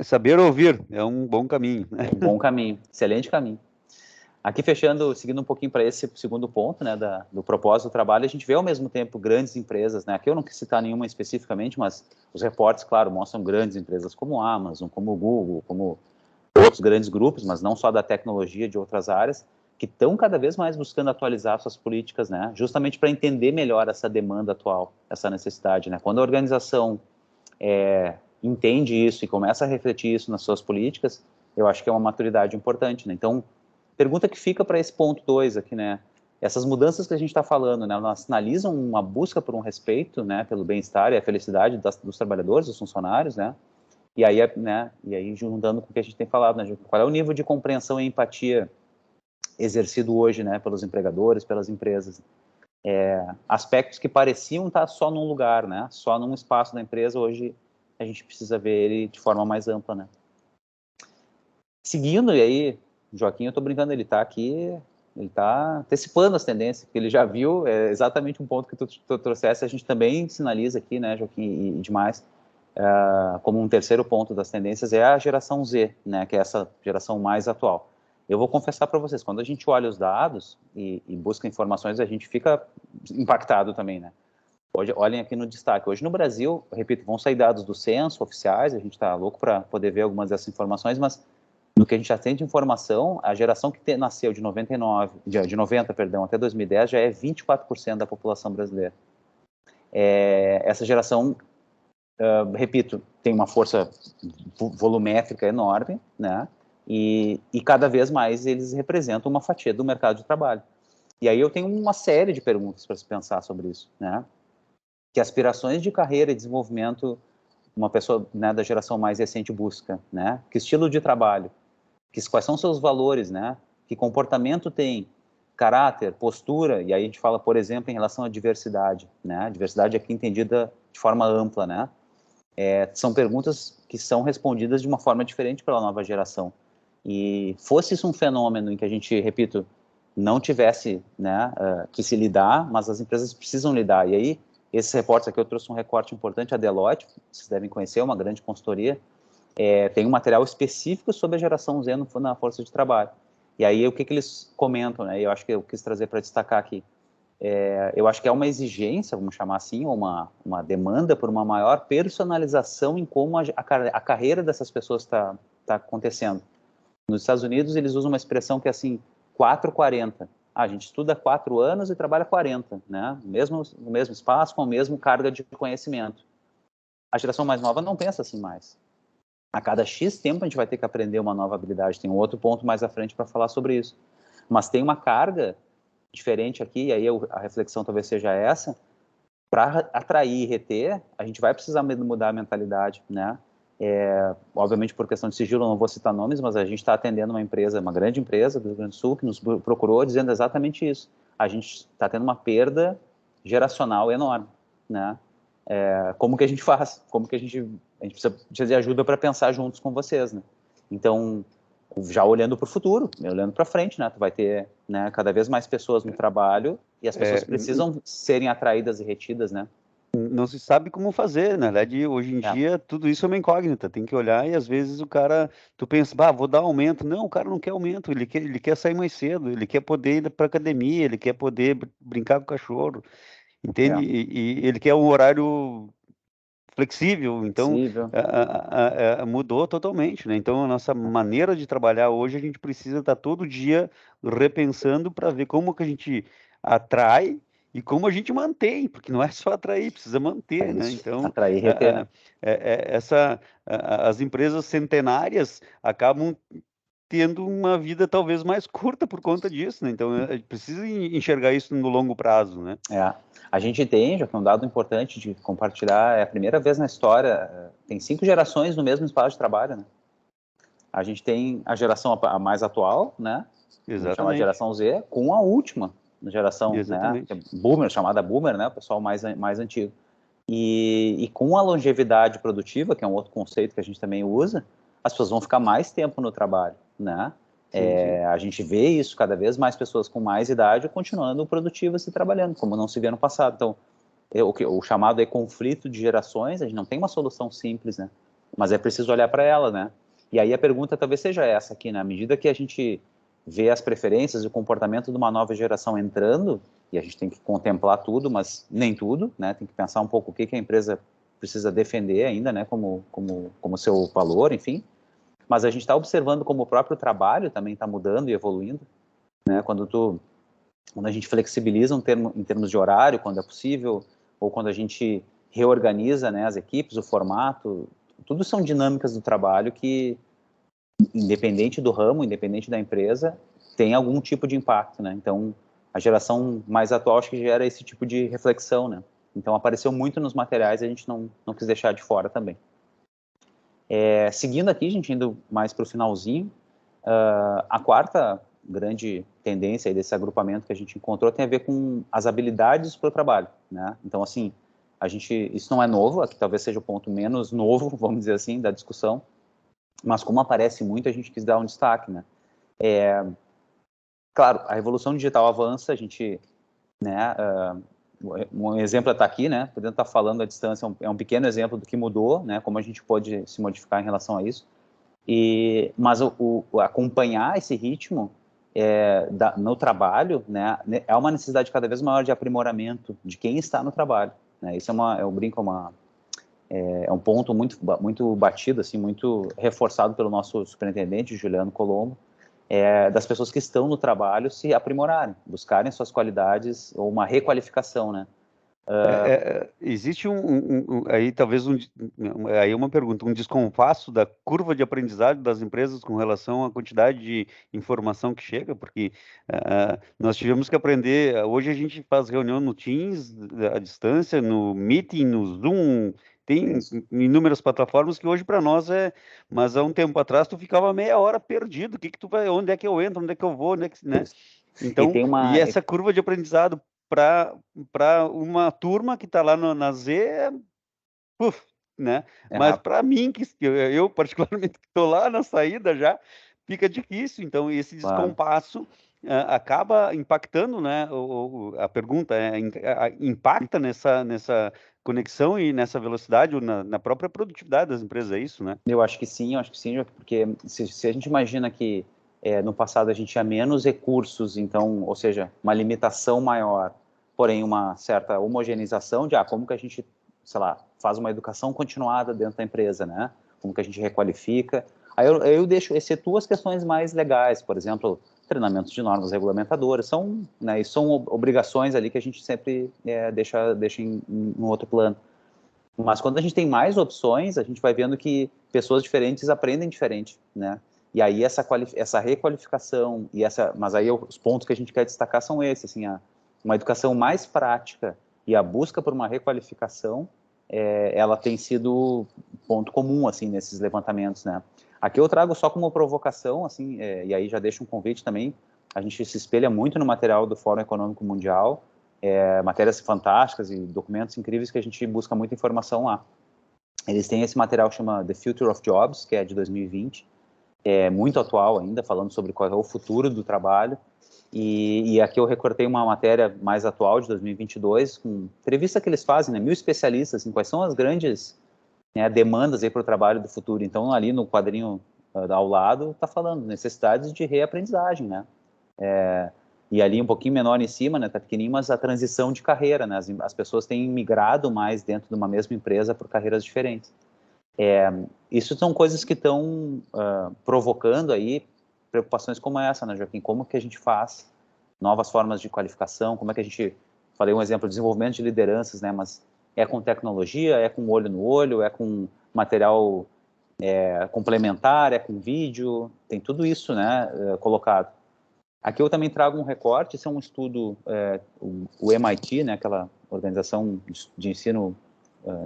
Saber ouvir é um bom caminho. Um bom caminho, excelente caminho. Aqui fechando, seguindo um pouquinho para esse segundo ponto, né, do propósito do trabalho, a gente vê ao mesmo tempo grandes empresas, né, aqui eu não quis citar nenhuma especificamente, mas os reportes, claro, mostram grandes empresas como a Amazon, como o Google, como outros grandes grupos, mas não só da tecnologia, de outras áreas, que estão cada vez mais buscando atualizar suas políticas, né, justamente para entender melhor essa demanda atual, essa necessidade, né. Quando a organização entende isso e começa a refletir isso nas suas políticas, eu acho que é uma maturidade importante, né. Então, pergunta que fica para esse ponto 2 aqui, né? Essas mudanças que a gente está falando, né? Elas sinalizam uma busca por um respeito, né? Pelo bem-estar e a felicidade dos trabalhadores, dos funcionários, né? E aí, juntando com o que a gente tem falado, né? Qual é o nível de compreensão e empatia exercido hoje, né? Pelos empregadores, pelas empresas? Aspectos que pareciam estar só num lugar, né? Só num espaço da empresa, hoje a gente precisa ver ele de forma mais ampla, né? Seguindo, e aí... Joaquim, eu estou brincando, ele está aqui, ele está antecipando as tendências, que ele já viu, é exatamente um ponto que tu trouxesse, a gente também sinaliza aqui, né, Joaquim, e demais, como um terceiro ponto das tendências, é a geração Z, né, que é essa geração mais atual. Eu vou confessar para vocês, quando a gente olha os dados e busca informações, a gente fica impactado também, né. Olhem aqui no destaque, hoje no Brasil, repito, vão sair dados do censo oficiais, a gente está louco para poder ver algumas dessas informações, mas no que a gente já tem de informação, a geração que nasceu de 90 até 2010 já é 24% da população brasileira. Essa geração, repito, tem uma força volumétrica enorme, né? E cada vez mais eles representam uma fatia do mercado de trabalho. E aí eu tenho uma série de perguntas para se pensar sobre isso, né? Que aspirações de carreira e desenvolvimento uma pessoa, né, da geração mais recente busca, né? Que estilo de trabalho? Quais são seus valores, né? Que comportamento tem, caráter, postura, e aí a gente fala, por exemplo, em relação à diversidade, né? A diversidade aqui entendida de forma ampla, né? São perguntas que são respondidas de uma forma diferente pela nova geração. E fosse isso um fenômeno em que a gente, repito, não tivesse, né, que se lidar, mas as empresas precisam lidar. E aí, esses reportes aqui, eu trouxe um recorte importante, a Deloitte, vocês devem conhecer, uma grande consultoria, tem um material específico sobre a geração Z na força de trabalho. E aí, o que eles comentam, né? Eu acho que eu quis trazer para destacar aqui. Eu acho que é uma exigência, vamos chamar assim, ou uma demanda por uma maior personalização em como a carreira dessas pessoas está acontecendo. Nos Estados Unidos, eles usam uma expressão que é assim, 4-40. A gente estuda 4 anos e trabalha 40, né? No mesmo espaço, com a mesma carga de conhecimento. A geração mais nova não pensa assim mais. A cada X tempo a gente vai ter que aprender uma nova habilidade. Tem um outro ponto mais à frente para falar sobre isso. Mas tem uma carga diferente aqui, e aí a reflexão talvez seja essa, para atrair e reter, a gente vai precisar mudar a mentalidade, né? Obviamente, por questão de sigilo, eu não vou citar nomes, mas a gente está atendendo uma grande empresa do Rio Grande do Sul, que nos procurou dizendo exatamente isso. A gente está tendo uma perda geracional enorme, né? Como que a gente faz? Como que a gente precisa de ajuda para pensar juntos com vocês, né? Então, já olhando para o futuro, olhando para frente, né? Tu vai ter, né, cada vez mais pessoas no trabalho e as pessoas precisam serem atraídas e retidas, né? Não se sabe como fazer, na verdade, hoje em dia tudo isso é uma incógnita, tem que olhar e às vezes o cara, tu pensa, vou dar aumento. Não, o cara não quer aumento, ele quer sair mais cedo, ele quer poder ir para academia, ele quer poder brincar com o cachorro, entende? E ele quer um horário flexível, então mudou totalmente, né? Então a nossa maneira de trabalhar hoje, a gente precisa estar todo dia repensando para ver como que a gente atrai e como a gente mantém, porque não é só atrair, precisa manter, né? Então atrair e reter, né? As empresas centenárias acabam tendo uma vida talvez mais curta por conta disso, né? Então precisa enxergar isso no longo prazo, né? A gente tem, já que é um dado importante de compartilhar, é a primeira vez na história, tem 5 gerações no mesmo espaço de trabalho, né? A gente tem a geração a mais atual, né? Exatamente. Chamada geração Z, com a última geração, né? Boomer, chamada Boomer, né? O pessoal mais antigo. E com a longevidade produtiva, que é um outro conceito que a gente também usa, as pessoas vão ficar mais tempo no trabalho, né? Sim. A gente vê isso, cada vez mais pessoas com mais idade continuando produtivas e trabalhando, como não se via no passado. Então, o chamado conflito de gerações, a gente não tem uma solução simples, né? Mas é preciso olhar para ela, né? E aí a pergunta talvez seja essa aqui, né? À medida que a gente vê as preferências e o comportamento de uma nova geração entrando, e a gente tem que contemplar tudo, mas nem tudo, né? Tem que pensar um pouco o que a empresa precisa defender ainda, né? Como seu valor, enfim. Mas a gente está observando como o próprio trabalho também está mudando e evoluindo, né? Quando a gente flexibiliza em termos de horário, quando é possível, ou quando a gente reorganiza, né, as equipes, o formato, tudo são dinâmicas do trabalho que, independente do ramo, independente da empresa, tem algum tipo de impacto, né? Então, a geração mais atual acho que gera esse tipo de reflexão, né? Então, apareceu muito nos materiais e a gente não quis deixar de fora também. Seguindo aqui, gente, indo mais para o finalzinho, a quarta grande tendência aí desse agrupamento que a gente encontrou tem a ver com as habilidades para o trabalho, né? Então, assim, isso não é novo, aqui talvez seja o ponto menos novo, vamos dizer assim, da discussão, mas como aparece muito, a gente quis dar um destaque, né? Claro, a revolução digital avança, a gente, né, um exemplo está aqui, né, podendo estar falando à distância, é um pequeno exemplo do que mudou, né, como a gente pode se modificar em relação a isso, mas acompanhar esse ritmo no trabalho, né, é uma necessidade cada vez maior de aprimoramento de quem está no trabalho, né, isso eu brinco, é um ponto muito batido, assim, muito reforçado pelo nosso superintendente, Juliano Colombo, das pessoas que estão no trabalho se aprimorarem, buscarem suas qualidades ou uma requalificação, né? Existe aí talvez aí uma pergunta, um descompasso da curva de aprendizagem das empresas com relação à quantidade de informação que chega, porque nós tivemos que aprender, hoje a gente faz reunião no Teams, à distância, no Meeting, no Zoom, tem inúmeras plataformas que hoje para nós mas há um tempo atrás tu ficava meia hora perdido, onde é que eu entro, onde é que eu vou, né? Então, e essa curva de aprendizado para uma turma que está lá na Z, né? É Mas rápido. para mim, que eu particularmente que estou lá na saída já, fica difícil. Então, esse Claro. descompasso acaba impactando, né? A pergunta impacta nessa conexão e nessa velocidade ou na própria produtividade das empresas, é isso, né? Eu acho que sim, porque se a gente imagina que no passado a gente tinha menos recursos, então, ou seja, uma limitação maior, porém uma certa homogeneização de como que a gente, sei lá, faz uma educação continuada dentro da empresa, né? Como que a gente requalifica. Aí eu excetuo as questões mais legais, por exemplo, treinamentos de normas regulamentadoras, isso são obrigações ali que a gente sempre deixa em um outro plano. Mas quando a gente tem mais opções, a gente vai vendo que pessoas diferentes aprendem diferente, né? E aí essa requalificação mas aí os pontos que a gente quer destacar são esses, assim, uma educação mais prática e a busca por uma requalificação, ela tem sido ponto comum, assim, nesses levantamentos, né? Aqui eu trago só como provocação, assim, e aí já deixo um convite também. A gente se espelha muito no material do Fórum Econômico Mundial, matérias fantásticas e documentos incríveis que a gente busca muita informação lá. Eles têm esse material que chama The Future of Jobs, que é de 2020, muito atual ainda, falando sobre qual é o futuro do trabalho. E aqui eu recortei uma matéria mais atual, de 2022, com entrevista que eles fazem, né, 1.000 especialistas, assim, quais são as grandes demandas para o trabalho do futuro. Então, ali no quadrinho ao lado, está falando necessidades de reaprendizagem, né? E ali um pouquinho menor em cima, né, tá pequenininho, mas a transição de carreira, né, as pessoas têm migrado mais dentro de uma mesma empresa por carreiras diferentes. Isso são coisas que estão provocando aí preocupações como essa, né, Joaquim? Como que a gente faz novas formas de qualificação? Como é que a gente, falei um exemplo, desenvolvimento de lideranças, né, mas é com tecnologia, é com olho no olho, é com material complementar, é com vídeo, tem tudo isso, né, colocado. Aqui eu também trago um recorte, esse é um estudo, o MIT, né, aquela organização de ensino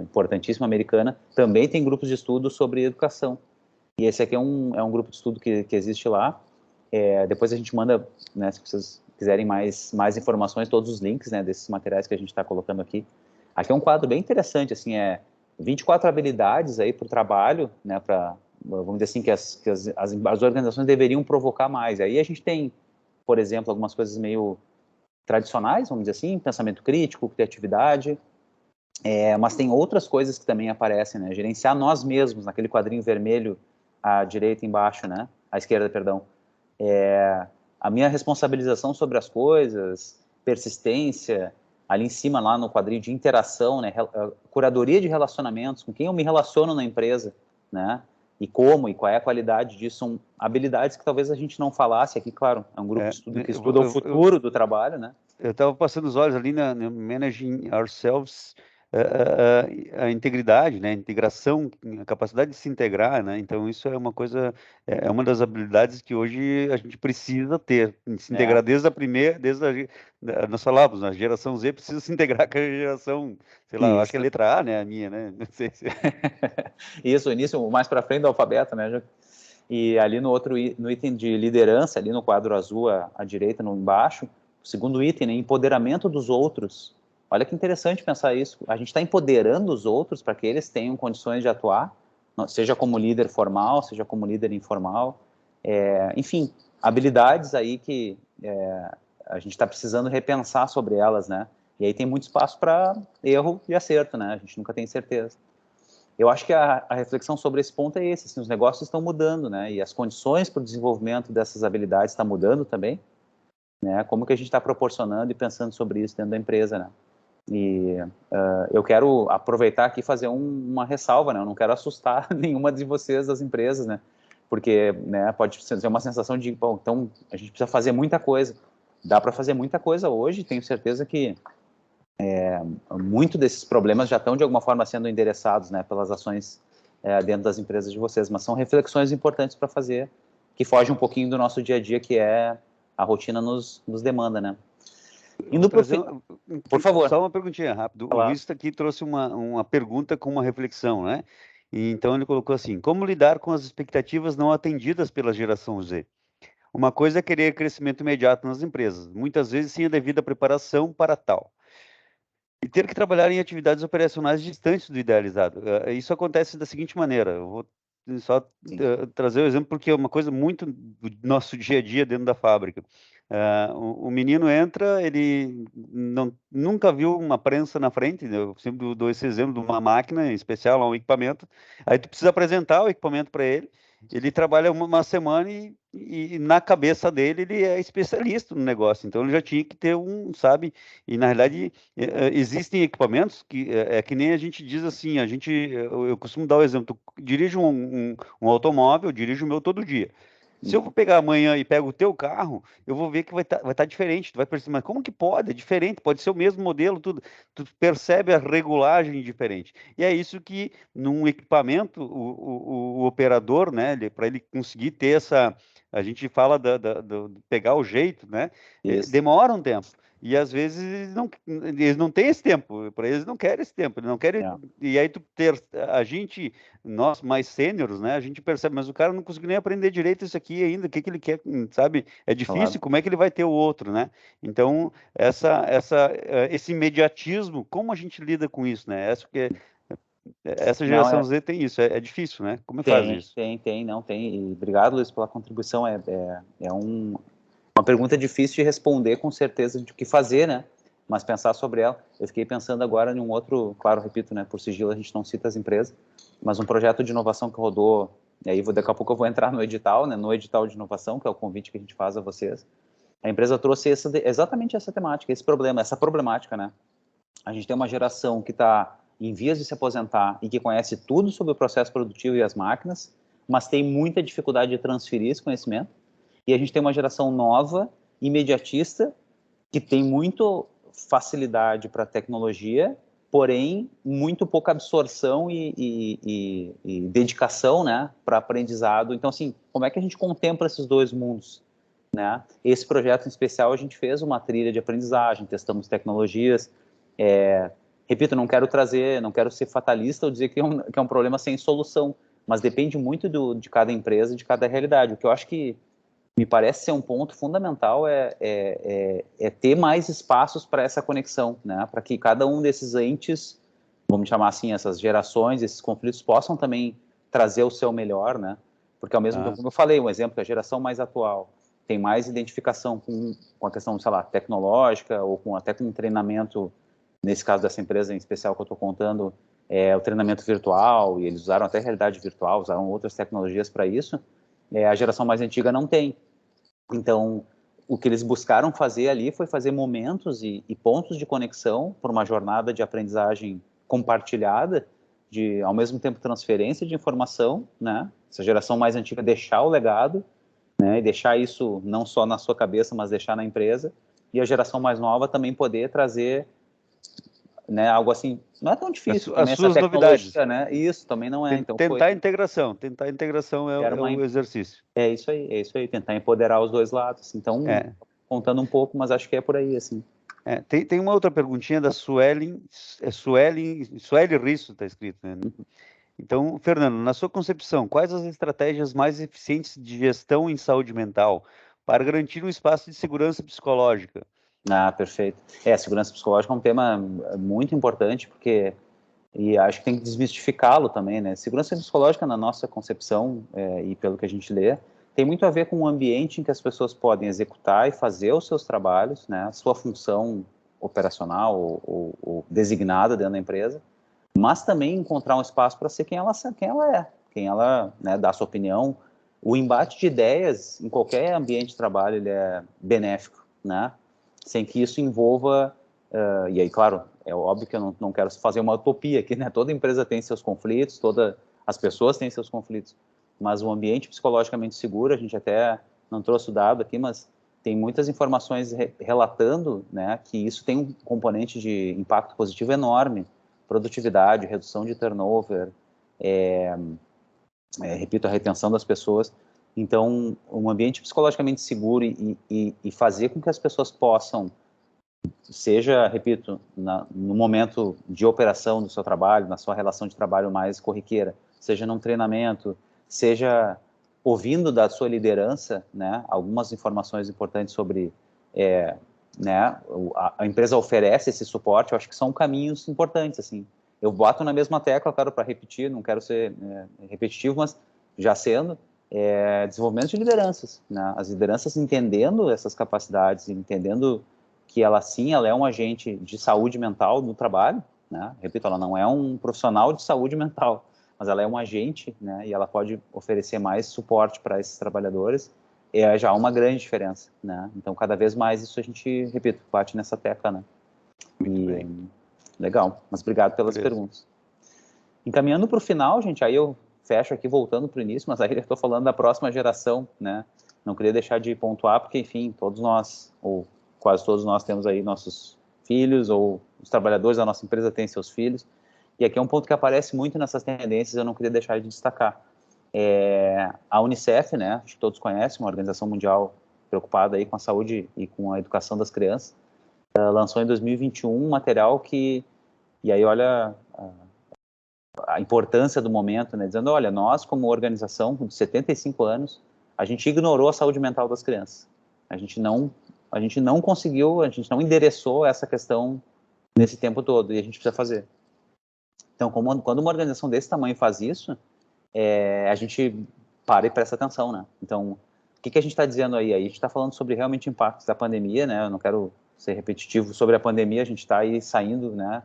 importantíssima americana, também tem grupos de estudo sobre educação. E esse aqui é um grupo de estudo que existe lá. Depois a gente manda, né, se vocês quiserem mais informações, todos os links, né, desses materiais que a gente está colocando aqui. Aqui é um quadro bem interessante, assim, 24 habilidades aí para o trabalho, né, vamos dizer assim, que as organizações deveriam provocar mais. Aí a gente tem, por exemplo, algumas coisas meio tradicionais, vamos dizer assim, pensamento crítico, criatividade, mas tem outras coisas que também aparecem, né? Gerenciar nós mesmos, naquele quadrinho vermelho à direita embaixo, né? À esquerda, perdão. A minha responsabilização sobre as coisas, persistência, ali em cima, lá no quadrinho de interação, né? Curadoria de relacionamentos, com quem eu me relaciono na empresa, né? E como, e qual é a qualidade disso, são habilidades que talvez a gente não falasse aqui, claro, é um grupo de estudo que estuda o futuro do trabalho, né? Eu estava passando os olhos ali na Managing Ourselves, a integridade, né, a integração, a capacidade de se integrar, né, então isso é uma coisa, é uma das habilidades que hoje a gente precisa ter, se integrar nós falávamos, a geração Z precisa se integrar com a geração, sei lá, eu acho que é a letra A, né, a minha, né, não sei se... Isso, o início, mais para frente do alfabeto, né, e ali no item de liderança, ali no quadro azul à direita, no embaixo, o segundo item, né, empoderamento dos outros. Olha que interessante pensar isso. A gente está empoderando os outros para que eles tenham condições de atuar, seja como líder formal, seja como líder informal. Enfim, habilidades aí que a gente está precisando repensar sobre elas, né? E aí tem muito espaço para erro e acerto, né? A gente nunca tem certeza. Eu acho que a reflexão sobre esse ponto é esse, assim, os negócios estão mudando, né? E as condições para o desenvolvimento dessas habilidades estão mudando também, né? Como que a gente está proporcionando e pensando sobre isso dentro da empresa, né? E eu quero aproveitar aqui e fazer uma ressalva, né? Eu não quero assustar nenhuma de vocês das empresas, né? Porque, né, pode ser uma sensação de, bom, então a gente precisa fazer muita coisa. Dá para fazer muita coisa hoje, tenho certeza que muito desses problemas já estão de alguma forma sendo endereçados, né, pelas ações dentro das empresas de vocês, mas são reflexões importantes para fazer, que fogem um pouquinho do nosso dia a dia, que é a rotina nos demanda, né? Indo por favor. Só uma perguntinha rápida. O Luiz aqui trouxe uma pergunta com uma reflexão, né? E então ele colocou assim: como lidar com as expectativas não atendidas pela geração Z? Uma coisa é querer crescimento imediato nas empresas, muitas vezes sem a devida preparação para tal. e ter que trabalhar em atividades operacionais distantes do idealizado. Isso acontece da seguinte maneira, eu vou só trazer o exemplo porque é uma coisa muito do nosso dia a dia dentro da fábrica. O menino entra, ele nunca viu uma prensa na frente, né? Eu sempre dou esse exemplo de uma máquina em especial, um equipamento, aí tu precisa apresentar o equipamento para ele, ele trabalha uma semana e na cabeça dele ele é especialista no negócio, então ele já tinha que ter sabe, e na realidade existem equipamentos que é que nem a gente diz assim, eu costumo dar o exemplo, tu dirige um automóvel, eu dirijo o meu todo dia. Se eu vou pegar amanhã e pego o teu carro, eu vou ver que vai tá diferente. Tu vai perceber, mas como que pode? É diferente, pode ser o mesmo modelo, tudo. Tu percebe a regulagem diferente. E é isso que, num equipamento, o operador, né, para ele conseguir ter essa. A gente fala do pegar o jeito, né? Demora um tempo. E às vezes eles não têm esse tempo, para eles não querem esse tempo, eles não querem. E aí a gente, nós mais sêniores, né? A gente percebe, mas o cara não conseguiu nem aprender direito isso aqui ainda, o que ele quer, sabe? É difícil, Claro. como é que ele vai ter o outro, né? Então, esse imediatismo, como a gente lida com isso, né? Essa geração Z tem isso, é difícil, né? Como faz isso? Tem. E obrigado, Luiz, pela contribuição. Uma pergunta difícil de responder com certeza de o que fazer, né? Mas pensar sobre ela. Eu fiquei pensando agora em um outro, claro, repito, né? Por sigilo a gente não cita as empresas, mas um projeto de inovação que rodou, e aí daqui a pouco eu vou entrar no edital, né? No edital de inovação, que é o convite que a gente faz a vocês. A empresa trouxe exatamente essa temática, esse problema, essa problemática, né? A gente tem uma geração que está em vias de se aposentar e que conhece tudo sobre o processo produtivo e as máquinas, mas tem muita dificuldade de transferir esse conhecimento. E a gente tem uma geração nova, imediatista, que tem muito facilidade para a tecnologia, porém muito pouca absorção e dedicação, né, para aprendizado. Então, assim, como é que a gente contempla esses dois mundos, né? Esse projeto em especial a gente fez uma trilha de aprendizagem, testamos tecnologias. Repito, não quero ser fatalista ou dizer que é um problema sem solução, mas depende muito de cada empresa, de cada realidade. O que eu acho que me parece ser um ponto fundamental é ter mais espaços para essa conexão, né? Para que cada um desses entes, vamos chamar assim, essas gerações, esses conflitos possam também trazer o seu melhor, né? Porque ao mesmo tempo, como eu falei, um exemplo, que a geração mais atual tem mais identificação com a questão, sei lá, tecnológica ou até com treinamento, nesse caso dessa empresa em especial que eu estou contando, o treinamento virtual, e eles usaram até realidade virtual, usaram outras tecnologias para isso, a geração mais antiga não tem. Então, o que eles buscaram fazer ali foi fazer momentos e pontos de conexão por uma jornada de aprendizagem compartilhada, de, ao mesmo tempo, transferência de informação, né? Essa geração mais antiga deixar o legado, né? E deixar isso não só na sua cabeça, mas deixar na empresa. E a geração mais nova também poder trazer, né, algo assim, não é tão difícil também as suas essa novidades, né? Isso também não é. Então tentar a integração é o exercício. É isso aí, tentar empoderar os dois lados. Então, contando um pouco, mas acho que é por aí, assim. Tem uma outra perguntinha da Sueli Risso, está escrito, né? Então, Fernando, na sua concepção, quais as estratégias mais eficientes de gestão em saúde mental para garantir um espaço de segurança psicológica? Perfeito. Segurança psicológica é um tema muito importante, e acho que tem que desmistificá-lo também, né? Segurança psicológica, na nossa concepção, e pelo que a gente lê, tem muito a ver com um ambiente em que as pessoas podem executar e fazer os seus trabalhos, né? A sua função operacional ou designada dentro da empresa, mas também encontrar um espaço para ser quem ela é, né, dá a sua opinião. O embate de ideias em qualquer ambiente de trabalho ele é benéfico, né? Sem que isso envolva, e aí, claro, é óbvio que eu não quero fazer uma utopia aqui, né? Toda empresa tem seus conflitos, as pessoas têm seus conflitos, mas o ambiente psicologicamente seguro, a gente até não trouxe o dado aqui, mas tem muitas informações relatando, né, que isso tem um componente de impacto positivo enorme, produtividade, redução de turnover, repito, a retenção das pessoas. Então, um ambiente psicologicamente seguro e fazer com que as pessoas possam, seja, repito, no momento de operação do seu trabalho, na sua relação de trabalho mais corriqueira, seja num treinamento, seja ouvindo da sua liderança, né, algumas informações importantes sobre né, a empresa oferece esse suporte, eu acho que são caminhos importantes, assim. Eu boto na mesma tecla, claro, para repetir, não quero ser repetitivo, mas já sendo, desenvolvimento de lideranças, né? As lideranças entendendo essas capacidades, entendendo que ela é um agente de saúde mental no trabalho, né? Repito, ela não é um profissional de saúde mental, mas ela é um agente, né? E ela pode oferecer mais suporte para esses trabalhadores, já há uma grande diferença, né? Então, cada vez mais isso a gente, repito, bate nessa tecla, né? Muito bem. Legal, mas obrigado pelas perguntas. Encaminhando para o final, gente, aí eu fecho aqui voltando para o início, mas aí eu estou falando da próxima geração, né? Não queria deixar de pontuar, porque, enfim, todos nós, ou quase todos nós, temos aí nossos filhos, ou os trabalhadores da nossa empresa têm seus filhos, e aqui é um ponto que aparece muito nessas tendências, eu não queria deixar de destacar. A Unicef, né, acho que todos conhecem, uma organização mundial preocupada aí com a saúde e com a educação das crianças, lançou em 2021 um material que, e aí olha a importância do momento, né, dizendo, olha, nós como organização com 75 anos, a gente ignorou a saúde mental das crianças. A gente não conseguiu, a gente não endereçou essa questão nesse tempo todo, e a gente precisa fazer. Então, quando uma organização desse tamanho faz isso, a gente para e presta atenção, né? Então, o que a gente está dizendo aí? A gente está falando sobre realmente impactos da pandemia, né? Eu não quero ser repetitivo sobre a pandemia, a gente está aí saindo, né?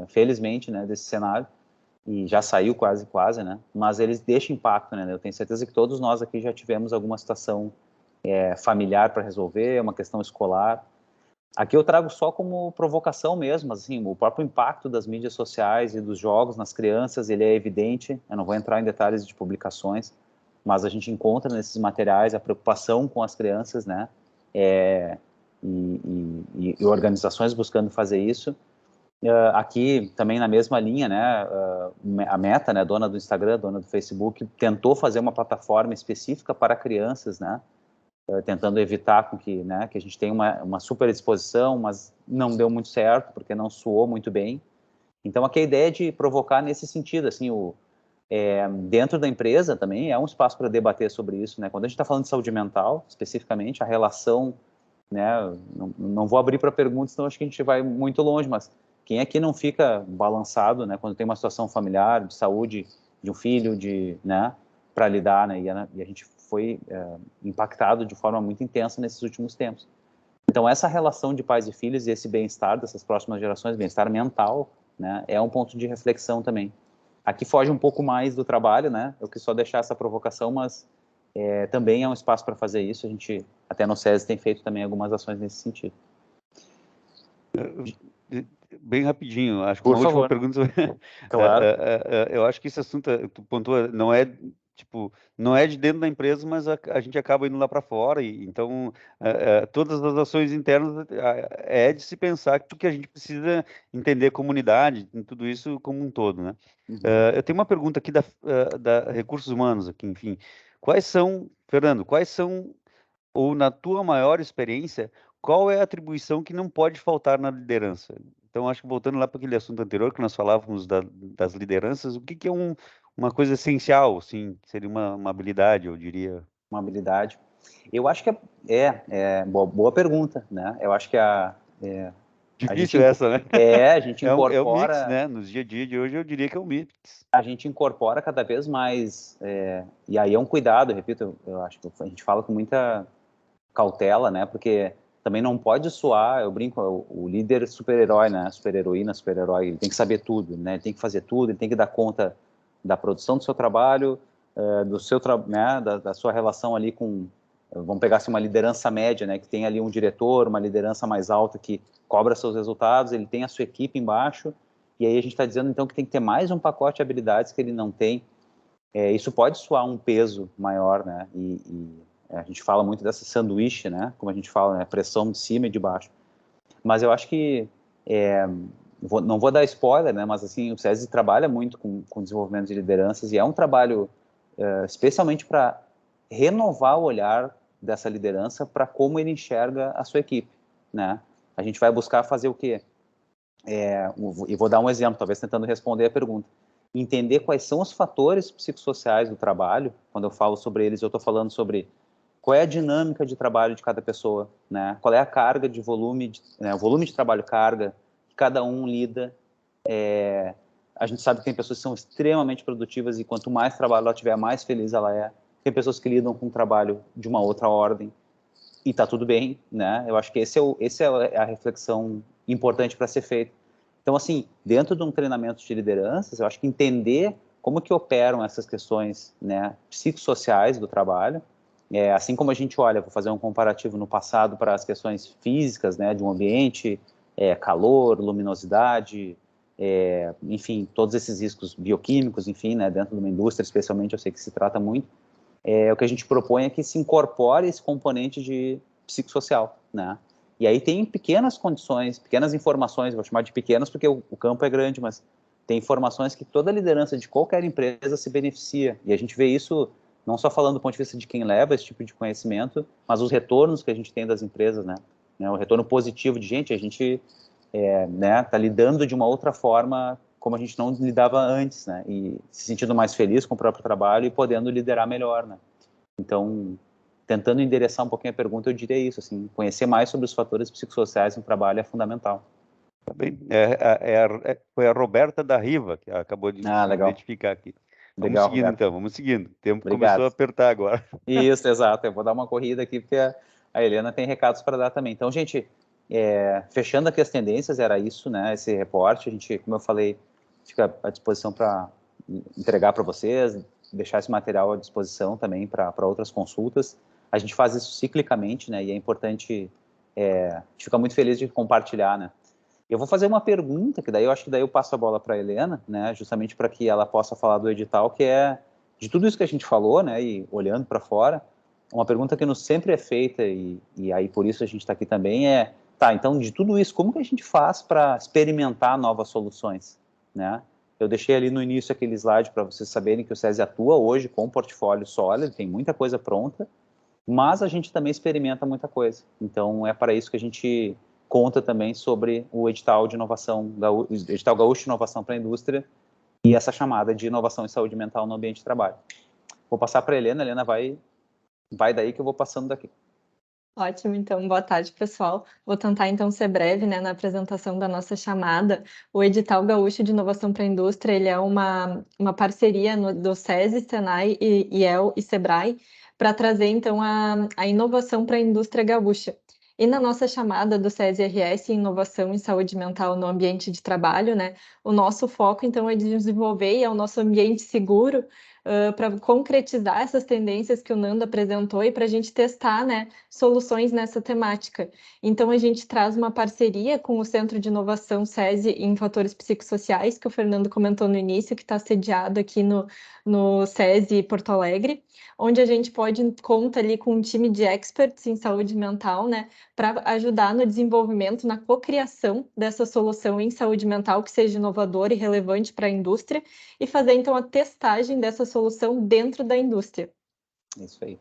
Felizmente, né? Desse cenário, e já saiu quase, né? Mas eles deixam impacto, né? Eu tenho certeza que todos nós aqui já tivemos alguma situação familiar para resolver, uma questão escolar. Aqui eu trago só como provocação mesmo, assim, o próprio impacto das mídias sociais e dos jogos nas crianças, ele é evidente, eu não vou entrar em detalhes de publicações, mas a gente encontra nesses materiais a preocupação com as crianças, né, e organizações buscando fazer isso. Aqui, também na mesma linha, né, a Meta, né, dona do Instagram, dona do Facebook, tentou fazer uma plataforma específica para crianças, né, tentando evitar com que, né, que a gente tenha uma super exposição, mas não deu muito certo, porque não soou muito bem. Então, aqui a ideia é de provocar nesse sentido, assim, dentro da empresa também é um espaço para debater sobre isso, né? Quando a gente está falando de saúde mental, especificamente, a relação, né, não vou abrir para perguntas, senão acho que a gente vai muito longe, mas quem aqui não fica balançado, né, quando tem uma situação familiar, de saúde, de um filho, né, para lidar, né, e a gente foi impactado de forma muito intensa nesses últimos tempos. Então, essa relação de pais e filhos e esse bem-estar dessas próximas gerações, bem-estar mental, né, é um ponto de reflexão também. Aqui foge um pouco mais do trabalho, né, eu quis só deixar essa provocação, mas também é um espaço para fazer isso, a gente, até no SESI, tem feito também algumas ações nesse sentido. Bem rapidinho, acho que Por uma favor. última pergunta. Claro. Eu acho que esse assunto, tu pontua, não é de dentro da empresa, mas a gente acaba indo lá para fora, e então todas as ações internas é de se pensar que a gente precisa entender a comunidade, tudo isso como um todo, né? Eu tenho uma pergunta aqui da Recursos Humanos, aqui, enfim. Fernando, ou na tua maior experiência, qual é a atribuição que não pode faltar na liderança? Então, acho que voltando lá para aquele assunto anterior que nós falávamos das lideranças, o que é uma coisa essencial, assim, seria uma habilidade, eu diria? Uma habilidade. Eu acho que boa pergunta, né? Eu acho que Difícil essa, né? A gente incorpora... É o mix, né? Nos dia a dia de hoje, eu diria que é o mix. A gente incorpora cada vez mais, e aí é um cuidado, repito, eu acho que a gente fala com muita cautela, né? Porque também não pode soar, eu brinco, o líder super-herói, né? Super-heroína, super-herói, ele tem que saber tudo, né? Ele tem que fazer tudo, ele tem que dar conta da produção do seu trabalho, né? Da sua relação ali com, vamos pegar assim, uma liderança média, né? Que tem ali um diretor, uma liderança mais alta que cobra seus resultados, ele tem a sua equipe embaixo, e aí a gente está dizendo então que tem que ter mais um pacote de habilidades que ele não tem. Isso pode soar um peso maior, né? A gente fala muito dessa sanduíche, né? Como a gente fala, né? Pressão de cima e de baixo. Mas eu acho que, não vou dar spoiler, né? Mas assim, o SESI trabalha muito com desenvolvimento de lideranças e é um trabalho especialmente para renovar o olhar dessa liderança para como ele enxerga a sua equipe, né? A gente vai buscar fazer o quê? E vou dar um exemplo, talvez tentando responder a pergunta. Entender quais são os fatores psicossociais do trabalho. Quando eu falo sobre eles, eu estou falando sobre qual é a dinâmica de trabalho de cada pessoa, né? Qual é a carga de volume, o volume de trabalho, carga, que cada um lida. A gente sabe que tem pessoas que são extremamente produtivas e quanto mais trabalho ela tiver, mais feliz ela é. Tem pessoas que lidam com trabalho de uma outra ordem e tá tudo bem, né? Eu acho que esse é a reflexão importante para ser feita. Então, assim, dentro de um treinamento de lideranças, eu acho que entender como que operam essas questões, né, psicossociais do trabalho, assim como a gente olha, vou fazer um comparativo no passado para as questões físicas, né, de um ambiente, calor, luminosidade, enfim, todos esses riscos bioquímicos, enfim, né, dentro de uma indústria, especialmente, eu sei que se trata muito, o que a gente propõe é que se incorpore esse componente de psicossocial, né? E aí tem pequenas condições, pequenas informações, vou chamar de pequenas porque o campo é grande, mas tem informações que toda a liderança de qualquer empresa se beneficia. E a gente vê isso não só falando do ponto de vista de quem leva esse tipo de conhecimento, mas os retornos que a gente tem das empresas, né? O retorno positivo de gente, a gente tá lidando de uma outra forma como a gente não lidava antes, né? E se sentindo mais feliz com o próprio trabalho e podendo liderar melhor, né? Então, tentando endereçar um pouquinho a pergunta, eu diria isso, assim, conhecer mais sobre os fatores psicossociais no trabalho é fundamental. Tá bem. Foi a Roberta da Riva que acabou de legal. identificar aqui. Vamos Legal, seguindo, Roberto. então, vamos seguindo. O tempo Obrigado. começou a apertar agora. Isso, exato. Eu vou dar uma corrida aqui, porque a Helena tem recados para dar também. Então, gente, fechando aqui as tendências, era isso, né? Esse reporte, a gente, como eu falei, fica à disposição para entregar para vocês, deixar esse material à disposição também para outras consultas. A gente faz isso ciclicamente, né? E é importante, a gente fica muito feliz de compartilhar, né? Eu vou fazer uma pergunta, que daí eu acho que daí eu passo a bola para a Helena, né? Justamente para que ela possa falar do edital, que é de tudo isso que a gente falou, né? E olhando para fora, uma pergunta que nos sempre é feita, e aí por isso a gente está aqui também, tá, então de tudo isso, como que a gente faz para experimentar novas soluções, né? Eu deixei ali no início aquele slide para vocês saberem que o SESI atua hoje com um portfólio sólido, tem muita coisa pronta, mas a gente também experimenta muita coisa. Então, é para isso que a gente conta também sobre o edital de inovação, o edital Gaúcho de Inovação para a Indústria e essa chamada de inovação em saúde mental no ambiente de trabalho. Vou passar para a Helena vai daí que eu vou passando daqui. Ótimo, então, boa tarde, pessoal. Vou tentar, então, ser breve, né, na apresentação da nossa chamada. O Edital Gaúcho de Inovação para a Indústria, ele é uma parceria do SESI, Senai, IEL e SEBRAE, para trazer, então, a inovação para a indústria gaúcha. E na nossa chamada do SESI-RS, Inovação em Saúde Mental no Ambiente de Trabalho, né, o nosso foco, então, é desenvolver, e é o nosso ambiente seguro, para concretizar essas tendências que o Nando apresentou e para a gente testar, né, soluções nessa temática. Então, a gente traz uma parceria com o Centro de Inovação SESI em Fatores Psicossociais, que o Fernando comentou no início, que está sediado aqui no SESI Porto Alegre, onde a gente conta ali com um time de experts em saúde mental, né, para ajudar no desenvolvimento, na cocriação dessa solução em saúde mental que seja inovadora e relevante para a indústria e fazer, então, a testagem dessa solução dentro da indústria. Isso aí.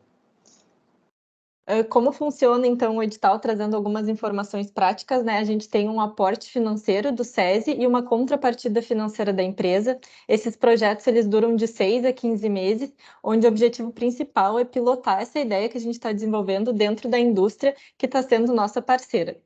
Como funciona, então, o edital, trazendo algumas informações práticas, né? A gente tem um aporte financeiro do SESI e uma contrapartida financeira da empresa. Esses projetos, eles duram de 6 a 15 meses, onde o objetivo principal é pilotar essa ideia que a gente está desenvolvendo dentro da indústria, que está sendo nossa parceira.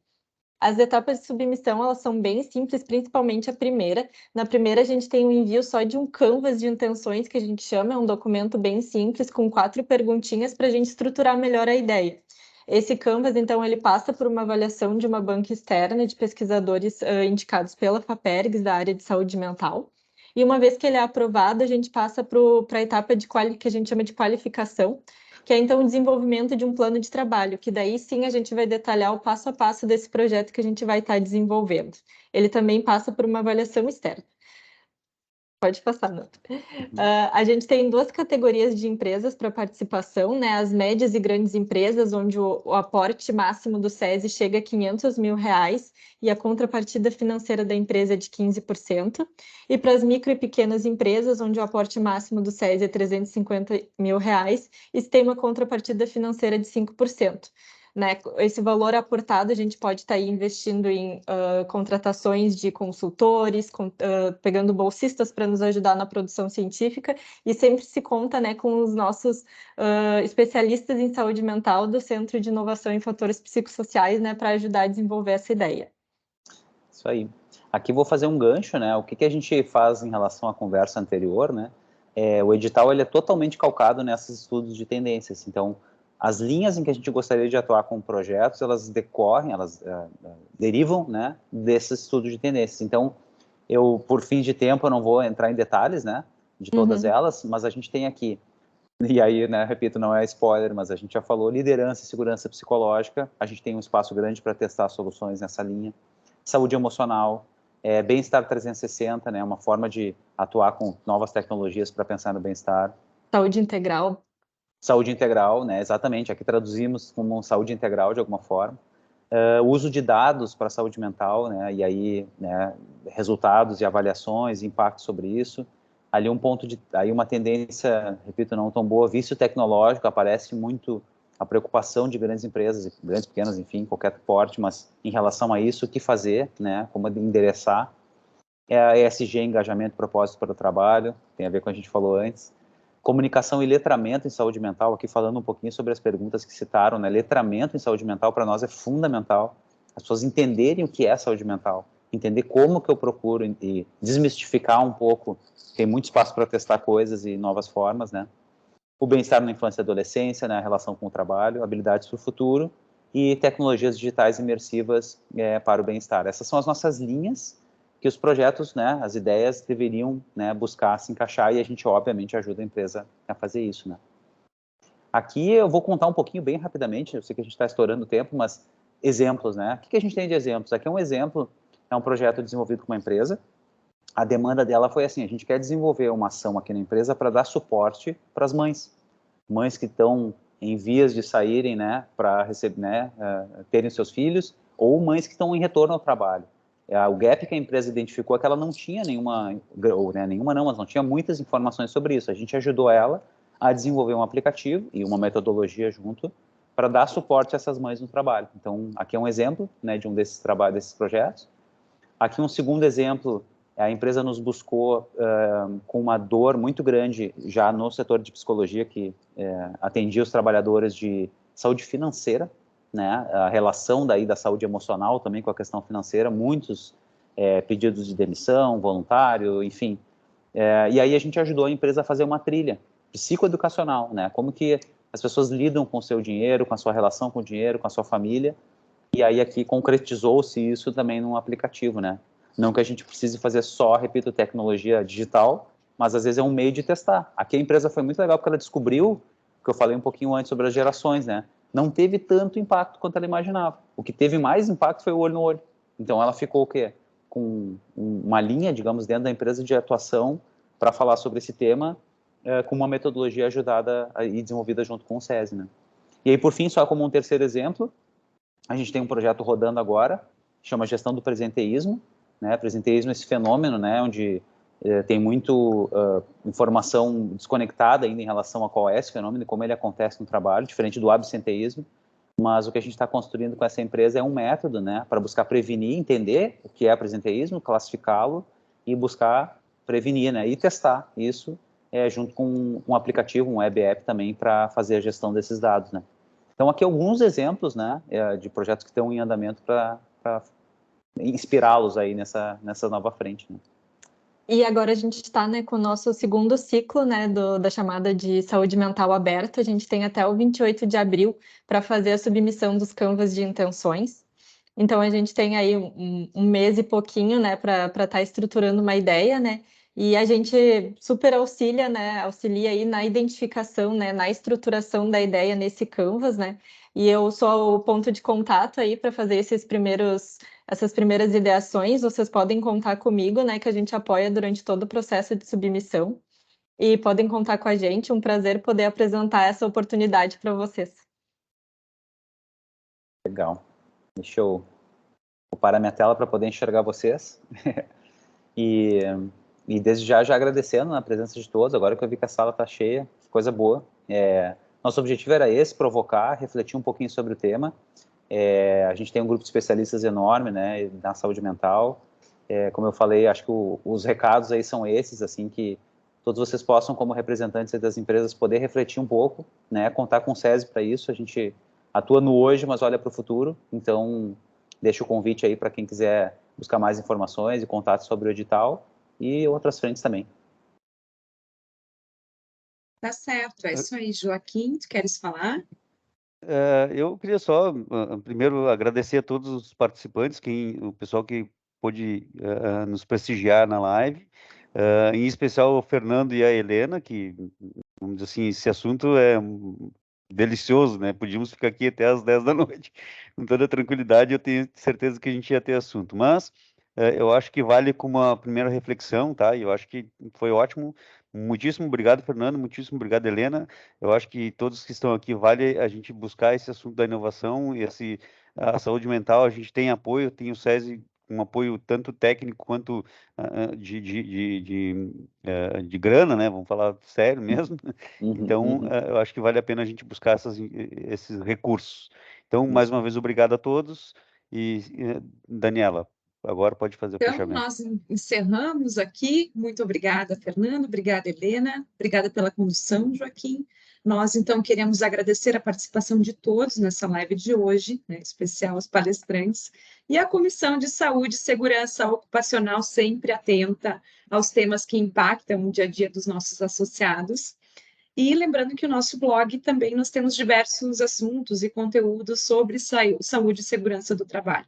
As etapas de submissão, elas são bem simples, principalmente a primeira. Na primeira, a gente tem um envio só de um canvas de intenções, que a gente chama, é um documento bem simples, com 4 perguntinhas para a gente estruturar melhor a ideia. Esse canvas, então, ele passa por uma avaliação de uma banca externa de pesquisadores indicados pela FAPERGS, da área de saúde mental. E uma vez que ele é aprovado, a gente passa para a etapa que a gente chama de qualificação, que é, então, o desenvolvimento de um plano de trabalho, que daí sim a gente vai detalhar o passo a passo desse projeto que a gente vai estar desenvolvendo. Ele também passa por uma avaliação externa. Pode passar, Nando. A gente tem 2 categorias de empresas para participação, né? As médias e grandes empresas, onde o aporte máximo do SESI chega a R$500 mil e a contrapartida financeira da empresa é de 15%. E para as micro e pequenas empresas, onde o aporte máximo do SESI é R$350 mil e se tem uma contrapartida financeira de 5%. né? Esse valor aportado a gente pode estar aí investindo em contratações de consultores, pegando bolsistas para nos ajudar na produção científica, e sempre se conta, né, com os nossos especialistas em saúde mental do Centro de Inovação em Fatores Psicossociais, né, para ajudar a desenvolver essa ideia. Isso aí. Aqui vou fazer um gancho, né? O que a gente faz em relação à conversa anterior, né? O edital ele é totalmente calcado nesses estudos de tendências. Então, as linhas em que a gente gostaria de atuar com projetos, elas decorrem, elas derivam, né, desses estudos de tendências. Então, por fim de tempo, eu não vou entrar em detalhes, né, de todas elas, mas a gente tem aqui, e aí, né, repito, não é spoiler, mas a gente já falou, liderança e segurança psicológica, a gente tem um espaço grande para testar soluções nessa linha. Saúde emocional, bem-estar 360, né, uma forma de atuar com novas tecnologias para pensar no bem-estar. Saúde integral. Saúde integral, né, exatamente, aqui traduzimos como saúde integral de alguma forma. Uso de dados para a saúde mental, né, e aí, né, resultados e avaliações, impacto sobre isso. Ali aí uma tendência, repito, não tão boa, vício tecnológico, aparece muito a preocupação de grandes empresas, grandes, pequenas, enfim, qualquer porte, mas em relação a isso, o que fazer, né, como endereçar. A ESG, engajamento, propósito para o trabalho, tem a ver com o que a gente falou antes. Comunicação e letramento em saúde mental, aqui falando um pouquinho sobre as perguntas que citaram, né, letramento em saúde mental para nós é fundamental, as pessoas entenderem o que é saúde mental, entender como que eu procuro e desmistificar um pouco, tem muito espaço para testar coisas e novas formas, né. O bem-estar na infância e adolescência, né, a relação com o trabalho, habilidades para o futuro e tecnologias digitais imersivas para o bem-estar. Essas são as nossas linhas que os projetos, né, as ideias deveriam, né, buscar se encaixar, e a gente, obviamente, ajuda a empresa a fazer isso, né. Aqui eu vou contar um pouquinho bem rapidamente, eu sei que a gente está estourando o tempo, mas exemplos, né. O que a gente tem de exemplos? Aqui é um exemplo, é um projeto desenvolvido com uma empresa. A demanda dela foi assim, a gente quer desenvolver uma ação aqui na empresa para dar suporte para as mães que estão em vias de saírem, né, para receber, né, terem seus filhos, ou mães que estão em retorno ao trabalho. O gap que a empresa identificou é que ela não tinha nenhuma, ou, né, nenhuma não, mas não tinha muitas informações sobre isso. A gente ajudou ela a desenvolver um aplicativo e uma metodologia junto para dar suporte a essas mães no trabalho. Então, aqui é um exemplo, né, de um desses trabalhos, desses projetos. Aqui um segundo exemplo, a empresa nos buscou com uma dor muito grande já no setor de psicologia, que atendia os trabalhadores de saúde financeira, né, a relação daí da saúde emocional também com a questão financeira, muitos pedidos de demissão, voluntário, enfim. E aí a gente ajudou a empresa a fazer uma trilha psicoeducacional, né, como que as pessoas lidam com o seu dinheiro, com a sua relação com o dinheiro, com a sua família, e aí aqui concretizou-se isso também num aplicativo, né. Não que a gente precise fazer só, repito, tecnologia digital, mas às vezes é um meio de testar. Aqui a empresa foi muito legal porque ela descobriu, que eu falei um pouquinho antes sobre as gerações, né? Não teve tanto impacto quanto ela imaginava. O que teve mais impacto foi o olho no olho. Então ela ficou o quê? Com uma linha, digamos, dentro da empresa de atuação para falar sobre esse tema, com uma metodologia ajudada e desenvolvida junto com o SESI, né? E aí, por fim, só como um terceiro exemplo, a gente tem um projeto rodando agora, chama Gestão do Presenteísmo, né? Presenteísmo é esse fenômeno, né, onde tem muito informação desconectada ainda em relação a qual é esse fenômeno e como ele acontece no trabalho, diferente do absenteísmo, mas o que a gente está construindo com essa empresa é um método, né, para buscar prevenir, entender o que é presenteísmo, classificá-lo e buscar prevenir, né, e testar isso junto com um aplicativo, um web app também, para fazer a gestão desses dados, né. Então, aqui alguns exemplos, né, de projetos que estão em andamento para inspirá-los aí nessa nova frente, né. E agora a gente está, né, com o nosso segundo ciclo, né, da chamada de saúde mental aberta. A gente tem até o 28 de abril para fazer a submissão dos canvas de intenções. Então a gente tem aí um mês e pouquinho, né, para estar estruturando uma ideia, né, e a gente super auxilia, né, auxilia aí na identificação, né, na estruturação da ideia nesse canvas, né, e eu sou o ponto de contato aí para fazer essas primeiras ideações. Vocês podem contar comigo, né, que a gente apoia durante todo o processo de submissão, e podem contar com a gente. Um prazer poder apresentar essa oportunidade para vocês. Legal. Deixa eu parar minha tela para poder enxergar vocês. e desde já agradecendo a presença de todos, agora que eu vi que a sala está cheia, coisa boa. Nosso objetivo era esse, provocar, refletir um pouquinho sobre o tema. A gente tem um grupo de especialistas enorme, né, na saúde mental. Como eu falei, acho que os recados aí são esses, assim, que todos vocês possam, como representantes das empresas, poder refletir um pouco, né, contar com o SESI para isso. A gente atua no hoje, mas olha para o futuro. Então, deixo o convite aí para quem quiser buscar mais informações e contatos sobre o edital e outras frentes também. Tá certo, é isso aí. Joaquim, tu queres falar? Eu queria só, primeiro, agradecer a todos os participantes, o pessoal que pôde nos prestigiar na live, em especial o Fernando e a Helena, que, vamos dizer assim, esse assunto é delicioso, né? Podíamos ficar aqui até às 10 da noite. Com toda tranquilidade, eu tenho certeza que a gente ia ter assunto. Mas eu acho que vale como uma primeira reflexão, tá? E eu acho que foi ótimo. Muitíssimo obrigado, Fernando. Muitíssimo obrigado, Helena. Eu acho que todos que estão aqui, vale a gente buscar esse assunto da inovação e a saúde mental. A gente tem apoio, tem o SESI um apoio tanto técnico quanto de grana, né? Vamos falar sério mesmo. Então, eu acho que vale a pena a gente buscar esses recursos. Então, mais uma vez, obrigado a todos. E, Daniela, agora pode fazer o fechamento. Nós encerramos aqui. Muito obrigada, Fernando. Obrigada, Helena. Obrigada pela condução, Joaquim. Nós, então, queremos agradecer a participação de todos nessa live de hoje, né, em especial aos palestrantes, e a Comissão de Saúde e Segurança Ocupacional sempre atenta aos temas que impactam o dia a dia dos nossos associados. E lembrando que o nosso blog também nós temos diversos assuntos e conteúdos sobre saúde e segurança do trabalho.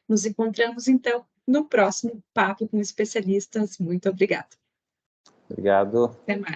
Nos encontramos, então, no próximo Papo com Especialistas. Muito obrigada. Obrigado. Até mais.